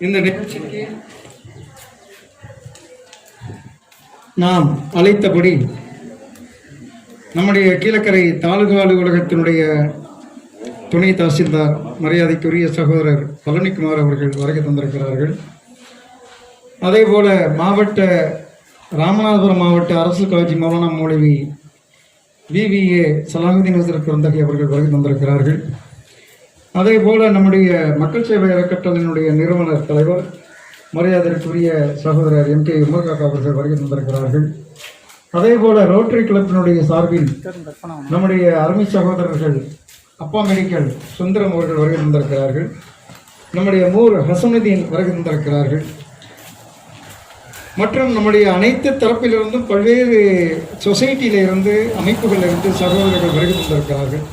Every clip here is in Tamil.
இந்த நிகழ்ச்சிக்கு நாம் அழைத்தபடி நம்முடைய கீழக்கரை தாலுகா அலுவலகத்தினுடைய துணை தாசில்தார் மரியாதைக்குரிய சகோதரர் பழனிக்குமார் அவர்கள் வருகை தந்திருக்கிறார்கள். அதே போல ராமநாதபுரம் மாவட்ட அரசு காஜி மௌலானா மௌலவி VVA சலாஹுதீன் ஹசரத் குரந்தகி அவர்கள் வருகை தந்திருக்கிறார்கள். அதே போல நம்முடைய மக்கள் சேவை அறக்கட்டளையினுடைய நிறுவனர் தலைவர் மரியாதைக்குரிய சகோதரர் MK உமர் காக்கா அவர்கள் வருகை தந்திருக்கிறார்கள். அதே போல ரோட்டரி கிளப்பினுடைய சார்பில் நம்முடைய அருமை சகோதரர்கள் அப்பா மெடிக்கல் சுந்தரம் அவர்கள் வருகை தந்திருக்கிறார்கள். நம்முடைய மூர் ஹசனுதீன் வருகை தந்திருக்கிறார்கள். மற்றும் நம்முடைய அனைத்து தரப்பிலிருந்தும் பல்வேறு சொசைட்டியிலிருந்து அமைப்புகளிலிருந்து சகோதரர்கள் வருகை தந்திருக்கிறார்கள்.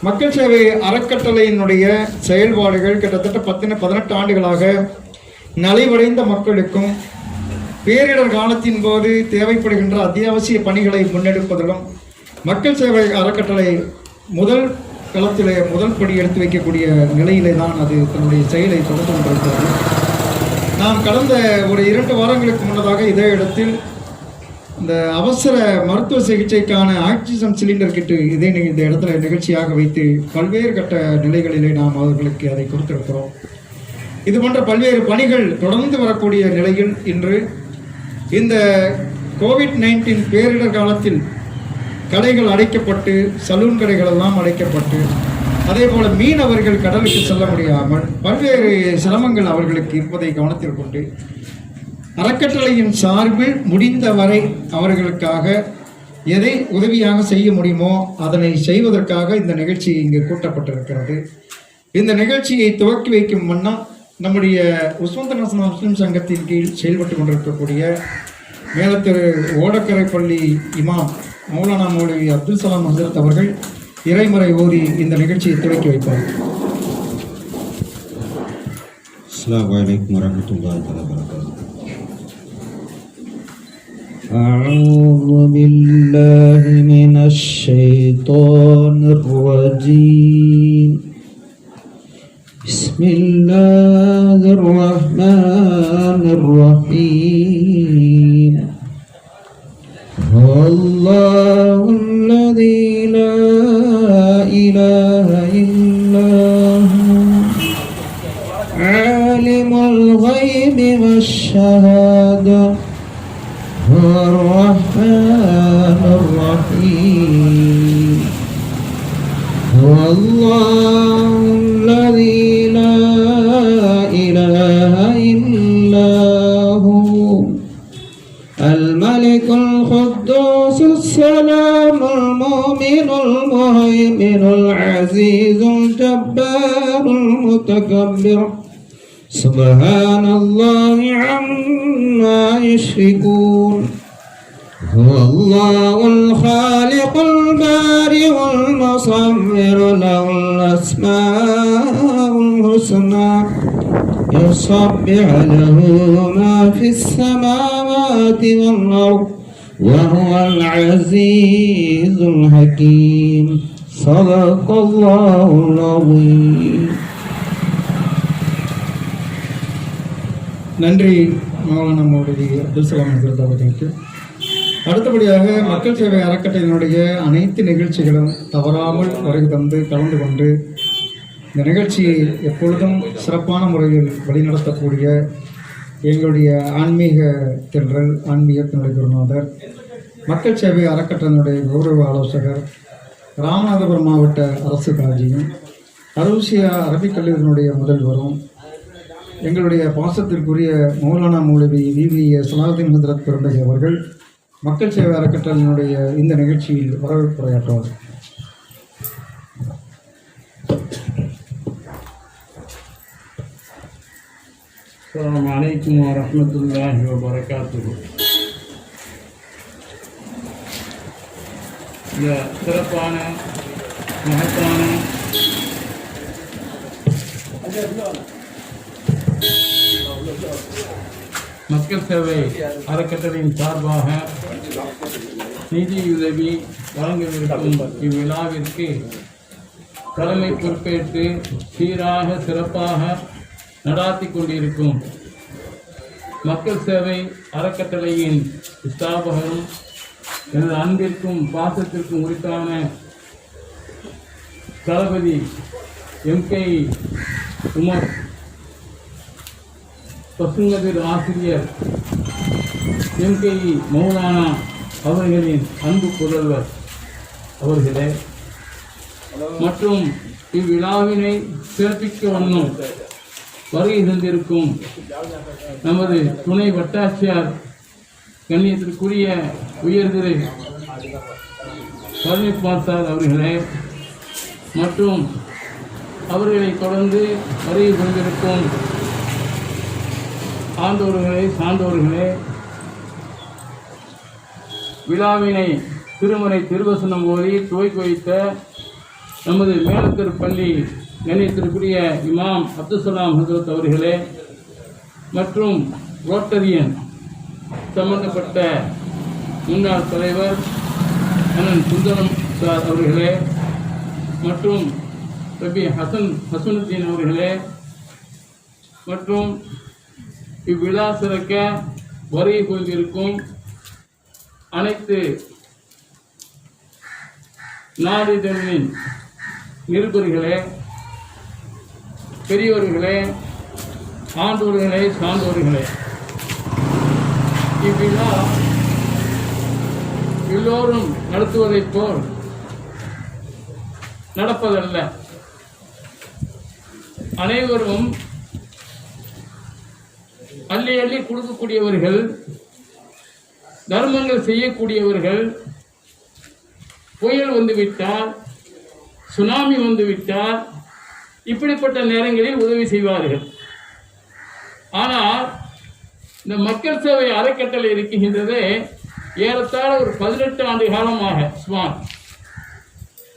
மக்கள் சேவை அறக்கட்டளையினுடைய செயல்பாடுகள் கிட்டத்தட்ட 18 ஆண்டுகளாக நலிவடைந்த மக்களுக்கும் பேரிடர் காலத்தின் போது தேவைப்படுகின்ற அத்தியாவசிய பணிகளை முன்னெடுப்பதிலும் மக்கள் சேவை அறக்கட்டளை முதல் களத்திலே முதல் படி எடுத்து வைக்கக்கூடிய நிலையிலே தான் அது தன்னுடைய செயலை தொடர்ந்து கொண்டிருக்கிறது. நாம் கடந்த ஒரு 2 வாரங்களுக்கு முன்னதாக இதே இடத்தில் இந்த அவசர மருத்துவ சிகிச்சைக்கான ஆக்சிஜன் சிலிண்டர் கிட்டு இந்த இடத்துல நிகழ்ச்சியாக வைத்து பல்வேறு கட்ட நிலைகளிலே நாம் அவர்களுக்கு அதை கொடுத்திருக்கிறோம். இது போன்ற பல்வேறு பணிகள் தொடர்ந்து வரக்கூடிய நிலையில் இன்று இந்த COVID-19 பேரிடர் காலத்தில் கடைகள் அடைக்கப்பட்டு சலூன் கடைகள் எல்லாம் அடைக்கப்பட்டு அதே போல மீனவர்கள் கடலுக்கு செல்ல முடியாமல் பல்வேறு சிரமங்கள் அவர்களுக்கு இருப்பதை கவனத்தில் கொண்டு அறக்கட்டளையின் சார்பில் முடிந்தவரை அவர்களுக்காக எதை உதவியாக செய்ய முடியுமோ அதனை செய்வதற்காக இந்த நிகழ்ச்சி இங்கு கூட்டப்பட்டிருக்கிறது. இந்த நிகழ்ச்சியை துவக்கி வைக்கும் வண்ணம் நம்முடைய உஸ்மந்தநாசன முஸ்லிம் சங்கத்தின் கீழ் செயல்பட்டு கொண்டிருக்கக்கூடிய மேலத்திரு ஓடக்கரைப்பள்ளி இமாம் மௌலானா மௌலவி அப்துல் சலாம் ஹசரத் அவர்கள் இறைமுறை ஓதி இந்த நிகழ்ச்சியை துவக்கி வைப்பார். அஸ்ஸலாமு அலைக்கும் வரஹ்மத்துல்லாஹி வபரகாத்துஹு. அஊது பில்லாஹி மினஷ் ஷைத்தானிர் ரஜீம். பிஸ்மில்லாஹிர் ரஹ்மானிர் ரஹீம். அல்லாஹுல்லதீ லா இலாஹ இல்லா ஹு ஆலிமுல் கைபி வஷ்ஷஹாதா ஹுவர் ரஹ்மானுர் ரஹீம். அல்லாஹுல்லதீ லா இலாஹ இல்லா ஹு الملك القدوس السلام المؤمن المهيمن العزيز الجبار المتكبر سبحان الله عما يشركون. هو الله الخالق البارئ المصور له الأسماء الحسنى يصبح له ما في السماوات والأرض وهو العزيز الحكيم. صدق الله العظيم. நன்றி மௌலானா மௌலவி அப்துல் சலாம் ஹசரத் அவர்களுக்கு. அடுத்தபடியாக மக்கள் சேவை அறக்கட்டளையினுடைய அனைத்து நிகழ்ச்சிகளும் தவறாமல் வருகை தந்து கலந்து கொண்டு இந்த நிகழ்ச்சியை எப்பொழுதும் சிறப்பான முறையில் வழிநடத்தக்கூடிய எங்களுடைய ஆன்மீக தென்றல் ஆன்மீகத்தினுடைய குருநாதர் மக்கள் சேவை அறக்கட்டளையினுடைய கௌரவ ஆலோசகர் ராமநாதபுரம் மாவட்ட அரசு காஜியும் அரூசியா அரபிக் கல்லூரியினுடைய முதல்வரும் எங்களுடைய பாசத்திற்குரிய மௌலானா மௌலவி VV சலாஹுதீன் ஹதரத் பெருந்தகை அவர்கள் மக்கள் சேவை அறக்கட்டளையினுடைய இந்த நிகழ்ச்சியில் வரவேற்புரையாற்றுவார். அஸ்ஸலாமு அலைக்கும் வரஹ்மத்துல்லாஹி வபரகாத்துஹு. இந்த சிறப்பான மகத்தான மக்கள் சேவை அறக்கட்டளையின் சார்பாக நிதியுதவி வழங்கவிருக்கும் இவ்விழாவிற்கு தலைமை பொறுப்பேற்று சீராக சிறப்பாக நடாத்தி கொண்டிருக்கும் மக்கள் சேவை அறக்கட்டளையின் ஸ்தாபகரும் எனது அன்பிற்கும் பாசத்திற்கும் உரித்தான தளபதி MK உமர், பசுங்கதிர் ஆசிரியர் MK மௌலானா அவர்களின் அன்பு புதல்வர் அவர்களே மற்றும் இவ்விழாவினை சிறப்பிக்க வண்ணம் வருகை தந்திருக்கும் நமது துணை வட்டாட்சியர் கண்ணியத்திற்குரிய உயர்திரு பழனி பார்த்தார் அவர்களே மற்றும் அவர்களை தொடர்ந்து வருகை கொண்டிருக்கும் ஆண்டோர்களே சான்றோர்களே, விழாவினை திருமறை திருவசனம் ஓதி துவக்கி வைத்த நமது மேலத்திருப்பள்ளி கண்ணியத்திற்குரிய இமாம் அப்துல்சலாம் ஹசரத் அவர்களே மற்றும் ரோட்டரியன் சம்பந்தப்பட்ட முன்னாள் தலைவர் அண்ணன் சுந்தரம் சார் அவர்களே மற்றும் ரபி ஹசனுத்தீன் அவர்களே மற்றும் இவ்விழா சிறக்க வருகை கொண்டிருக்கும் அனைத்து நாளிதழின் நிருபர்களே, பெரியோர்களே, ஆண்டோர்களே, சான்றோர்களே, இவ்விழா எல்லோரும் நடத்துவதைப் போல் நடப்பதல்ல. அனைவரும் அள்ளி அள்ளி கொடுக்கக்கூடியவர்கள், தர்மங்கள் செய்யக்கூடியவர்கள். புயல் வந்துவிட்டால், சுனாமி வந்துவிட்டால் இப்படிப்பட்ட நேரங்களில் உதவி செய்வார்கள். ஆனால் இந்த மக்கள் சேவை அறக்கட்டளை இருக்கின்றதே ஏறத்தாழ ஒரு 18 ஆண்டு காலமாக, சுமார்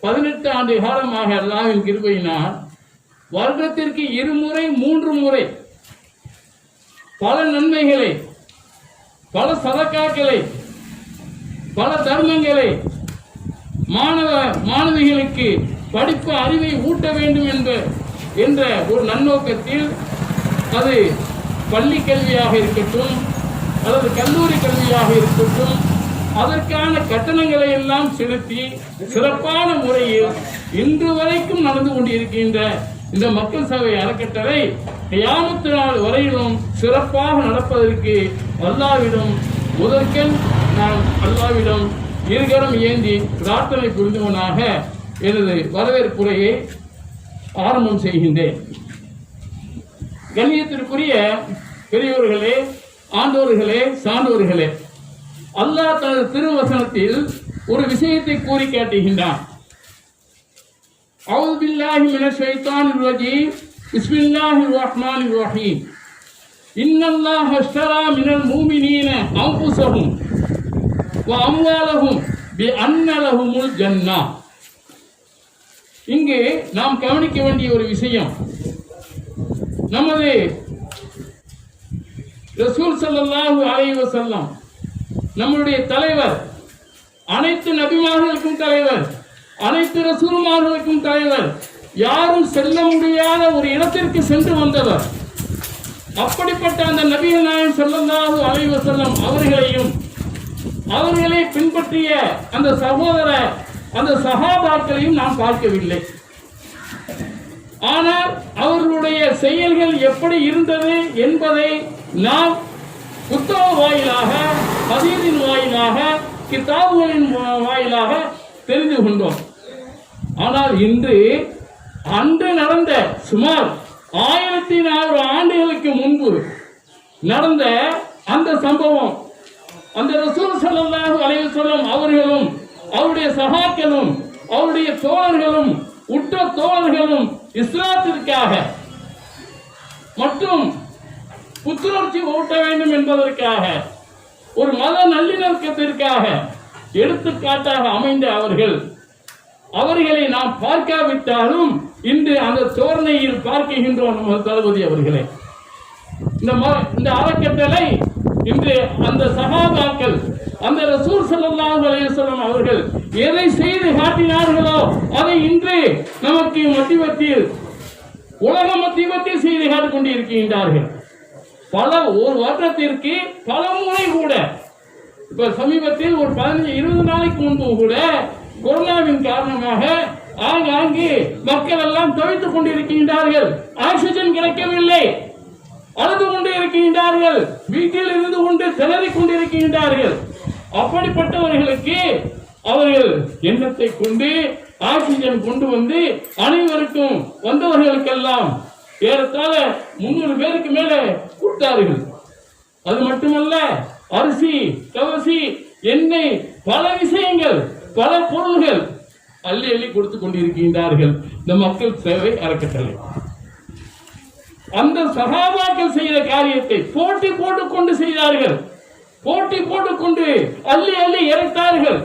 18 ஆண்டு காலமாக அல்லாஹ்வின் கிருபையினால் வருடத்திற்கு 2 முறை 3 முறை பல நன்மைகளை, பல சதக்காக்களை, பல தர்மங்களை, மாணவிகளுக்கு படிப்பு அறிவை ஊட்ட வேண்டும் என்ற ஒரு நன்னோக்கத்தில், அது பள்ளி கல்வியாக இருக்கட்டும் அல்லது கல்லூரி கல்வியாக இருக்கட்டும், அதற்கான கட்டணங்களை எல்லாம் செலுத்தி சிறப்பான முறையில் இன்று வரைக்கும் நடந்து கொண்டிருக்கின்ற இந்த மக்கள் சேவை அறக்கட்டளை கியாமத் நாள் வரையிலும் சிறப்பாக நடப்பதற்கு அல்லாஹ்விடம் முதற்கண் நான் அல்லாஹ்விடம் இருகரம் ஏந்தி பிரார்த்தனை புரிந்தவனாக எனது வரவேற்புரையை ஆரம்பம் செய்கின்றேன். கண்ணியத்திற்குரிய பெரியோர்களே, ஆண்டோர்களே, சான்றோர்களே, அல்லாஹ் தனது திருவசனத்தில் ஒரு விஷயத்தை கூறி காட்டுகின்றான். அவுது பில்லாஹி மினஷ் ஷைத்தானிர் ரஜீம், பிஸ்மில்லாஹிர் ரஹ்மானிர் ரஹீம். இன்னல்லாஹ அஷ்தரா மினல் முஃமினீன அன்ஃபுஸஹும் வ அம்வாலஹும் பிஅன்ன லஹுமுல் ஜன்னah. இங்கு நாம் கவனிக்க வேண்டிய ஒரு விஷயம், நமது ரசூல் ஸல்லல்லாஹு அலைஹி வஸல்லம் நம்முடைய தலைவர், அனைத்து நபிமார்களுக்கும் தலைவர், அனைத்து ரசூல்மார்களுக்கும் தலைவர், யாரும் செல்ல முடியாத ஒரு இடத்திற்கு சென்று வந்தவர். அப்படிப்பட்ட அந்த நபிகள் நாயகம் ஸல்லல்லாஹு அலைஹி வஸல்லம் அவர்களையும் அவர்களை பின்பற்றிய அந்த சகோதரர், அந்த சஹாபாக்களையும் நாம் பார்க்கவில்லை. ஆனால் அவர்களுடைய செயல்கள் எப்படி இருந்தது என்பதை நாம் புத்தக வாயிலாக, ஹதீஸின் வாயிலாக, கிதாபுகளின் வாயிலாக தெரிந்து கொண்டோம். ஆனால் இன்று அன்று நடந்த சுமார் 1400 ஆண்டுகளுக்கு முன்பு நடந்த அந்த சம்பவம், அந்த ரசூல் ஸல்லல்லாஹு அலைஹி வஸல்லம் அவர்களும் அவருடைய சகாக்களும் அவருடைய தோழர்களும் உற்ற தோழர்களும் இஸ்லாத்திற்காக மற்றும் புத்துணர்ச்சி ஊட்ட வேண்டும் என்பதற்காக ஒரு மத நல்லிணக்கத்திற்காக எடுத்துக்காட்டாக அமைந்த அவர்களை நாம் பார்க்காவிட்டாலும் இன்று அந்த தோரணையில் பார்க்கின்றோம் நம்ம தளபதி அவர்களே. இந்த அறக்கட்டளை இன்று அந்த சஹாபாக்கள் அந்த ரசூல் ஸல்லல்லாஹு அலைஹி வஸல்லம் அவர்கள் எதை செய்து காட்டினார்களோ அதை இன்று நமக்கு மத்தியில் உலக மத்தியில் செய்து காட்டிக் கொண்டிருக்கின்றார்கள். ஒரு வருடத்திற்கு பல முறை கூட, இப்ப சமீபத்தில் ஒரு 15-20 நாளைக்கு முன்பு கூட கொரோனாவின் காரணமாக ஆங்காங்கே மக்கள் எல்லாம் தவித்துக் கொண்டிருக்கின்றார்கள். ஆக்சிஜன் கிடைக்கவில்லை, அழுது கொண்டு இருக்கின்றார்கள், வீட்டில் இருந்து கொண்டு திணறிக் கொண்டிருக்கின்றார்கள். அப்படிப்பட்டவர்களுக்கு அவர்கள் எண்ணத்தை கொண்டு ஆக்சிஜன் கொண்டு வந்து அனைவருக்கும் வந்தவர்களுக்கெல்லாம் ஏறத்தாழ 300 பேருக்கு மேல கொடுத்தார்கள். அது மட்டுமல்ல, அரிசி, கவசி, எண்ணெய், பல விஷயங்கள், பல பொருள்கள் அள்ளி அள்ளி கொடுத்து கொண்டிருக்கின்றார்கள் இந்த மக்கள் சேவை அறக்கட்டளை. அந்த சகாபாக்கள் செய்த காரியத்தை போட்டி போட்டுக்கொண்டு செய்தார்கள், போட்டி போட்டுக்கொண்டு அள்ளி அள்ளி இறைத்தார்கள்.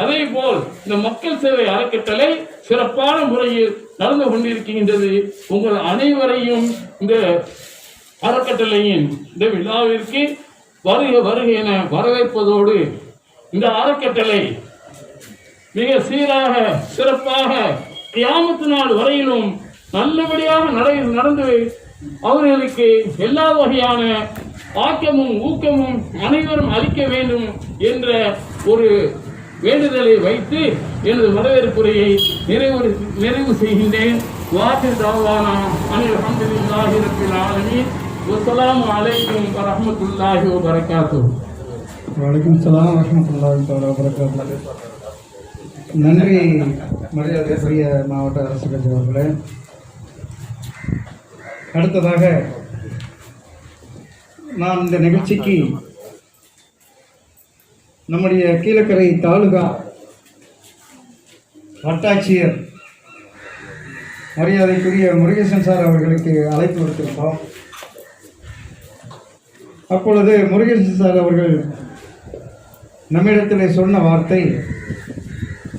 அதே போல் இந்த மக்கள் சேவை அறக்கட்டளை சிறப்பான முறையில் நடந்து கொண்டிருக்கின்றது. உங்கள் அனைவரையும் இந்த அறக்கட்டளையின் இந்த விழாவிற்கு வருக வருக என வரவேற்பதோடு இந்த அறக்கட்டளை மிக சீராக சிறப்பாக கியாமத்து நாள் வரையிலும் நல்லபடியாக நடந்து அவர்களுக்கு எல்லா வகையான ஆக்கமும் ஊக்கமும் அனைவரும் அளிக்க வேண்டும் என்ற ஒரு வேண்டுதலை வைத்து எனது வரவேற்புரையை நிறைவு செய்கின்றேன். வாஹிர் தாவானா அனில் அல்ஹம்துலில்லாஹி ரப்பில் ஆலமீன். வஸ்ஸலாமு அலைக்கும் வரஹ்மத்துல்லாஹி வபரகாத்துஹு. வலைக்கும் ஸலாம் வரஹ்மத்துல்லாஹி வபரகாத்துஹு. நன்றி மரியாதைக்குரிய மாவட்ட அரசு கட்சி அவர்களே. அடுத்ததாக நான் இந்த நிகழ்ச்சிக்கு நம்முடைய கீழக்கரை தாலுகா வட்டாட்சியர் மரியாதைக்குரிய முருகேசன் சார் அவர்களுக்கு அழைப்பு விடுத்திருந்தோம். அப்பொழுது முருகேசன் சார் அவர்கள் நம்மிடத்தில் சொன்ன வார்த்தை,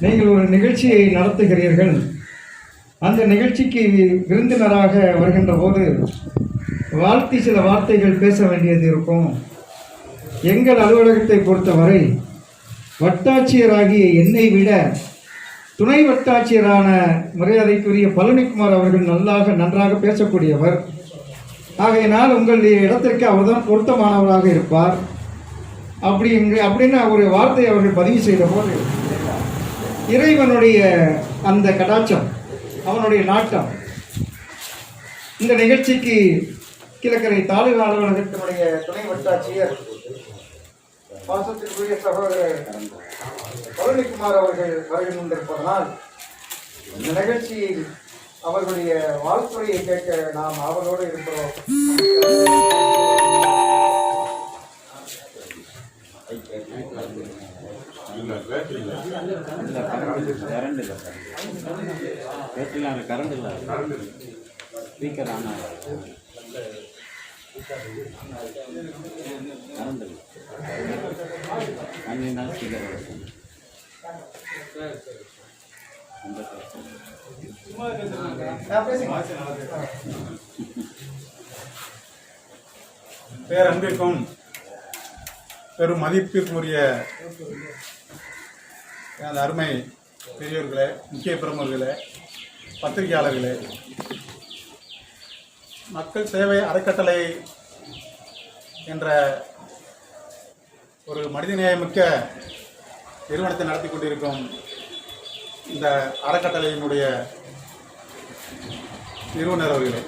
நீங்கள் ஒரு நிகழ்ச்சியை நடத்துகிறீர்கள், அந்த நிகழ்ச்சிக்கு விருந்தினராக வருகின்ற போது வாழ்த்தி சில வார்த்தைகள் பேச வேண்டியது இருக்கும். எங்கள் அலுவலகத்தை பொறுத்தவரை வட்டாட்சியராகிய என்னை விட துணை வட்டாட்சியரான மரியாதைக்குரிய பழனிக்குமார் அவர்கள் நன்றாக பேசக்கூடியவர். ஆகையினால் உங்களுடைய இடத்திற்கு அவர்தான் பொருத்தமானவராக இருப்பார் அப்படின்னு ஒரு வார்த்தை அவர்கள் பதிவு செய்த போது இறைவனுடைய அந்த கடாட்சம், அவனுடைய நாட்டம் இந்த நிகழ்ச்சிக்கு கிழக்கரை தாலுகா அலுவலகத்தினுடைய துணை வட்டாட்சியர் பாசத்திற்குரிய சகோதரர் பழனிக்குமார் அவர்கள் வருகை கொண்டிருப்பதனால் இந்த நிகழ்ச்சியில் அவர்களுடைய வாழ்த்துறையை கேட்க நாம் ஆவலோடு இருக்கிறோம். கரண்ட் இல்லை ஸ்பீக்கர் ஆன் கரண்ட் இல்லை ஸ்பீக்கர் பேரன்பிற்கும் பெரும் மதிப்பிற்குரிய அந்த அருமை பெரியோர்களே, முக்கிய பிரமுகர்களே, பத்திரிகையாளர்களே, மக்கள் சேவை அறக்கட்டளை என்ற ஒரு மனிதநேயமிக்க நிறுவனத்தை நடத்தி கொண்டிருக்கும் இந்த அறக்கட்டளையினுடைய நிறுவனர் அவர்களே,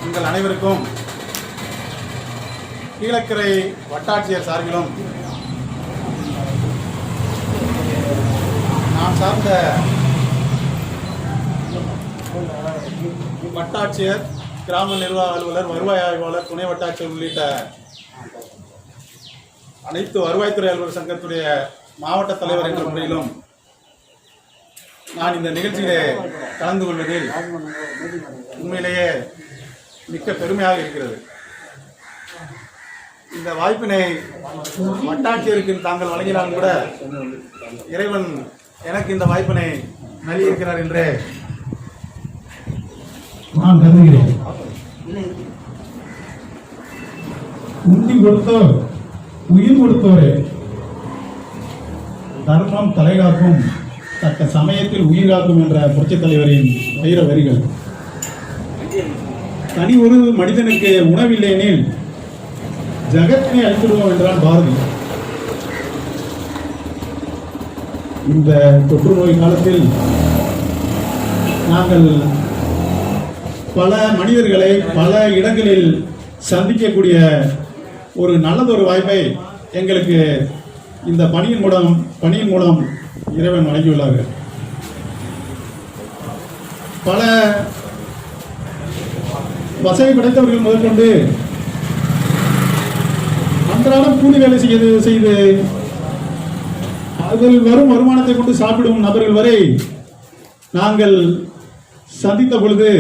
உங்கள் அனைவருக்கும் கீழக்கரை வட்டாட்சியர் சார்பிலும் நான் சார்ந்த வட்டாட்சியர், கிராம நிர்வாக அலுவலர், வருவாய் ஆய்வாளர், துணை வட்டாட்சியர் உள்ளிட்ட அனைத்து வருவாய்த்துறை அலுவலர் சங்கத்துடைய மாவட்ட தலைவர் என்ற முறையிலும் நான் இந்த நிகழ்ச்சியிலே கலந்து கொள்வதில் உண்மையிலேயே மிக்க பெருமையாக இருக்கிறது. இந்த வாய்ப்பினை வட்டாட்சியருக்கு தாங்கள் வழங்கினாலும் கூட இறைவன் எனக்கு இந்த வாய்ப்பினை நல்கியிருக்கிறார் என்றே நான் கருதுகிறேன். உண்டி கொடுத்தோர் உயிர் கொடுத்தோரே, தர்மம் தலைகாக்கும், தக்க சமயத்தில் உயிர் காக்கும் என்ற புரட்சித் தலைவரின் வைர வரிகள். தனி ஒரு மனிதனுக்கு உணவில்லையெனில் ஜகத்தினை அழித்துடுவோம் என்றான் பாரதி. இந்த தொற்று நோய் காலத்தில் நாங்கள் பல மனிதர்களை பல இடங்களில் சந்திக்கக்கூடிய ஒரு நல்லதொரு வாய்ப்பை எங்களுக்கு இந்த பணியின் மூலம் இறைவன் வழங்கியுள்ளார்கள். பல வசதி படைத்தவர்கள் முதற்கொண்டு அன்றாடம் கூலி வேலை செய்து அதில் வரும் வருமானத்தை கொண்டு சாப்பிடும் நபர்கள் வரை நாங்கள் சந்தித்த பொழுது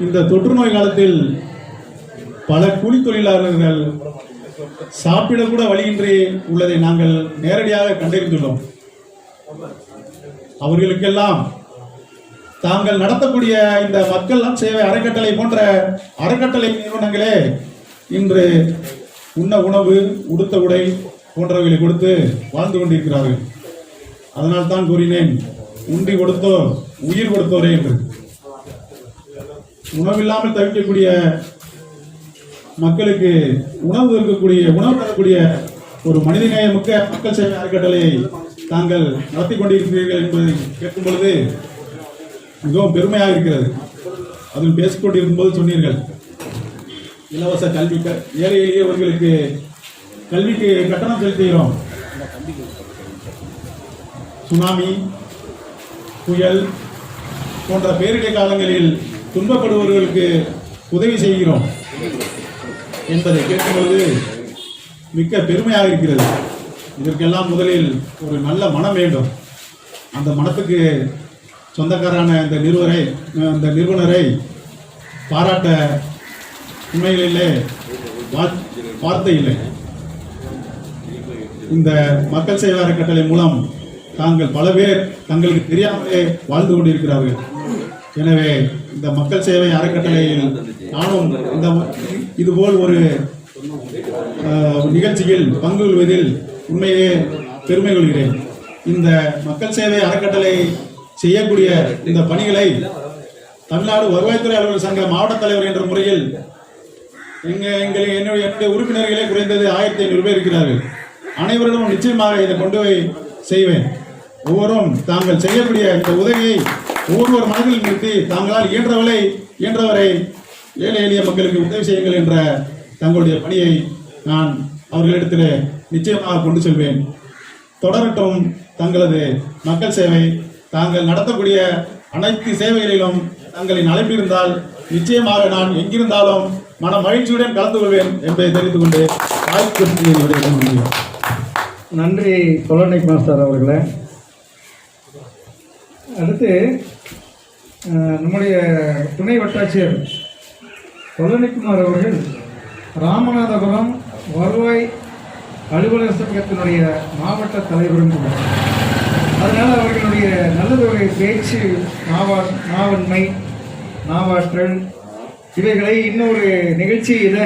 இந்த தொற்று நோய் காலத்தில் பல கூலி தொழிலாளர்கள் சாப்பிட கூட வழியின்றி உள்ளதை நாங்கள் நேரடியாக கண்டறிந்துள்ளோம். அவர்களுக்கெல்லாம் தாங்கள் நடத்தக்கூடிய இந்த மக்கள் சேவை அறக்கட்டளை போன்ற அறக்கட்டளை நிறுவனங்களே இன்று உண்ண உணவு, உடுத்த உடை போன்றவைகளை கொடுத்து வாழ்ந்து கொண்டிருக்கிறார்கள். அதனால் தான் கூறினேன், உண்டி கொடுத்தோர் உயிர் கொடுத்தோரே என்று. உணவில்லாமல் தவிக்கக்கூடிய மக்களுக்கு உணவு தரக்கூடிய ஒரு மனிதநேய மிக்க மக்கள் சேவை அறக்கட்டளையை தாங்கள் நடத்தி கொண்டிருக்கிறீர்கள் என்பதை கேட்கும் பொழுது மிகவும் பெருமையாக இருக்கிறது. அதில் பேசிக்கொண்டிருக்கும் போது சொன்னீர்கள், இலவச கல்வி, ஏழை எளியவர்களுக்கு கல்விக்கு கட்டணம் செலுத்துகிறோம். சுனாமி, புயல் போன்ற பேரிடர் காலங்களில் துன்பப்படுபவர்களுக்கு உதவி செய்கிறோம் என்பதை கேட்கும்போது மிக்க பெருமையாக இருக்கிறது. இதற்கெல்லாம் முதலில் ஒரு நல்ல மனம் வேண்டும். அந்த மனத்துக்கு சொந்தக்காரான இந்த நிறுவனரை பாராட்ட உண்மைகளிலே வார்த்தை இல்லை. இந்த மக்கள் சேவை அறக்கட்டளை மூலம் தாங்கள் பல பேர் தங்களுக்கு தெரியாமலே வாழ்ந்து கொண்டிருக்கிறார்கள். எனவே இந்த மக்கள் சேவை அறக்கட்டளையில் நானும் இதுபோல் ஒரு நிகழ்ச்சியில் பங்கு கொள்வதில் உண்மையே பெருமை கொள்கிறேன். இந்த மக்கள் சேவை அறக்கட்டளை செய்யக்கூடிய இந்த பணிகளை தமிழ்நாடு வருவாய்த்துறை அலுவலர் சங்க மாவட்ட தலைவர் என்ற முறையில் என்னுடைய உறுப்பினர்களே குறைந்தது 1500 பேர் இருக்கிறார்கள். அனைவரிடமும் நிச்சயமாக இதை கொண்டு போய் செய்வேன். ஒவ்வொருவரும் தாங்கள் செய்யக்கூடிய இந்த உதவியை ஒவ்வொரு மனதில் நிறுத்தி தாங்களால் இயன்றவரை ஏழை எளிய மக்களுக்கு உதவி செய்யுங்கள் என்ற தங்களுடைய பணியை நான் அவர்களிடத்தில் நிச்சயமாக கொண்டு செல்வேன். தொடரட்டும் தங்களது மக்கள் சேவை. தாங்கள் நடத்தக்கூடிய அனைத்து சேவைகளிலும் தங்களின் அழைப்பு இருந்தால் நிச்சயமாக நான் எங்கிருந்தாலும் மன மகிழ்ச்சியுடன் கலந்து கொள்வேன் என்பதை தெரிவித்துக் கொண்டு வாய்ப்பு. நன்றி பொலனிக் மாஸ்டர் அவர்களே. அடுத்து நம்முடைய துணை வட்டாட்சியர் பொலனிக்குமார் அவர்கள் ராமநாதபுரம் வருவாய் அலுவலர் சங்கத்தினுடைய மாவட்ட தலைவரும் கூட. அதனால் அவர்களுடைய நல்லதொரு பேச்சு, நாவன்மை, நாவாற்றல் இவைகளை இன்னொரு நிகழ்ச்சியில்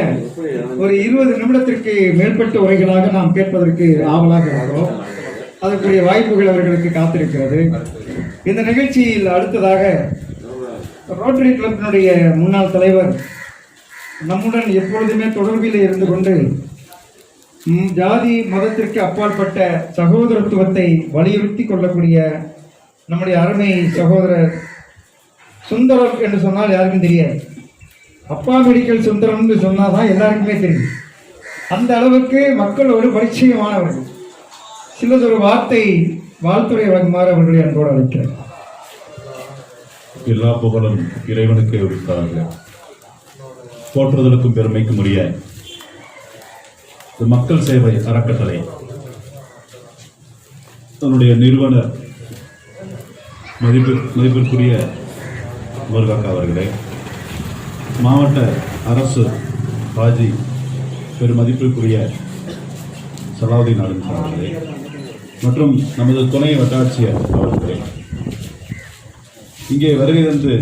ஒரு 20 நிமிடத்திற்கு மேற்பட்ட உரைகளாக நாம் கேட்பதற்கு ஆவலாக இருக்கிறோம். அதற்குரிய வாய்ப்புகள் அவர்களுக்கு காத்திருக்கிறது. இந்த நிகழ்ச்சியில் அடுத்ததாக ரோட்டரி கிளப்பினுடைய முன்னாள் தலைவர் நம்முடன் எப்பொழுதுமே தொடர்பில் இருந்து கொண்டு ஜாதி மதத்திற்கு அப்பாற்பட்ட சகோதரத்துவத்தை வலியுறுத்தி கொள்ளக்கூடிய நம்முடைய அருமை சகோதரர் சுந்தரம் என்று சொன்னால் யாருக்கும் தெரியாது. அப்பா மெடிக்கல் சுந்தரம் என்று சொன்னால் தான் எல்லாருக்குமே தெரியும். அந்த அளவுக்கு மக்களோடு பரிச்சயமானவர்கள். சிலதொரு வார்த்தை வாழ்த்துறை வழங்குமாறு அவர்களை அன்போடு அழைக்கிறேன். எல்லா புகழும் இறைவனுக்கே உரித்தார்கள். போற்றுதலுக்கும் பெருமைக்கும் உரிய மக்கள் சேவை அறக்கட்டளை தன்னுடைய நிறுவனர் மதிப்பிற்குரிய முருகாக்கா அவர்களே, மாவட்ட அரசு பாஜி பெருமதிப்பிற்குரிய சலாவுதீன் ஆலம் அவர்களே மற்றும் நமது துணை வட்டாட்சியர் அவர்களே, இங்கே வருகை தந்து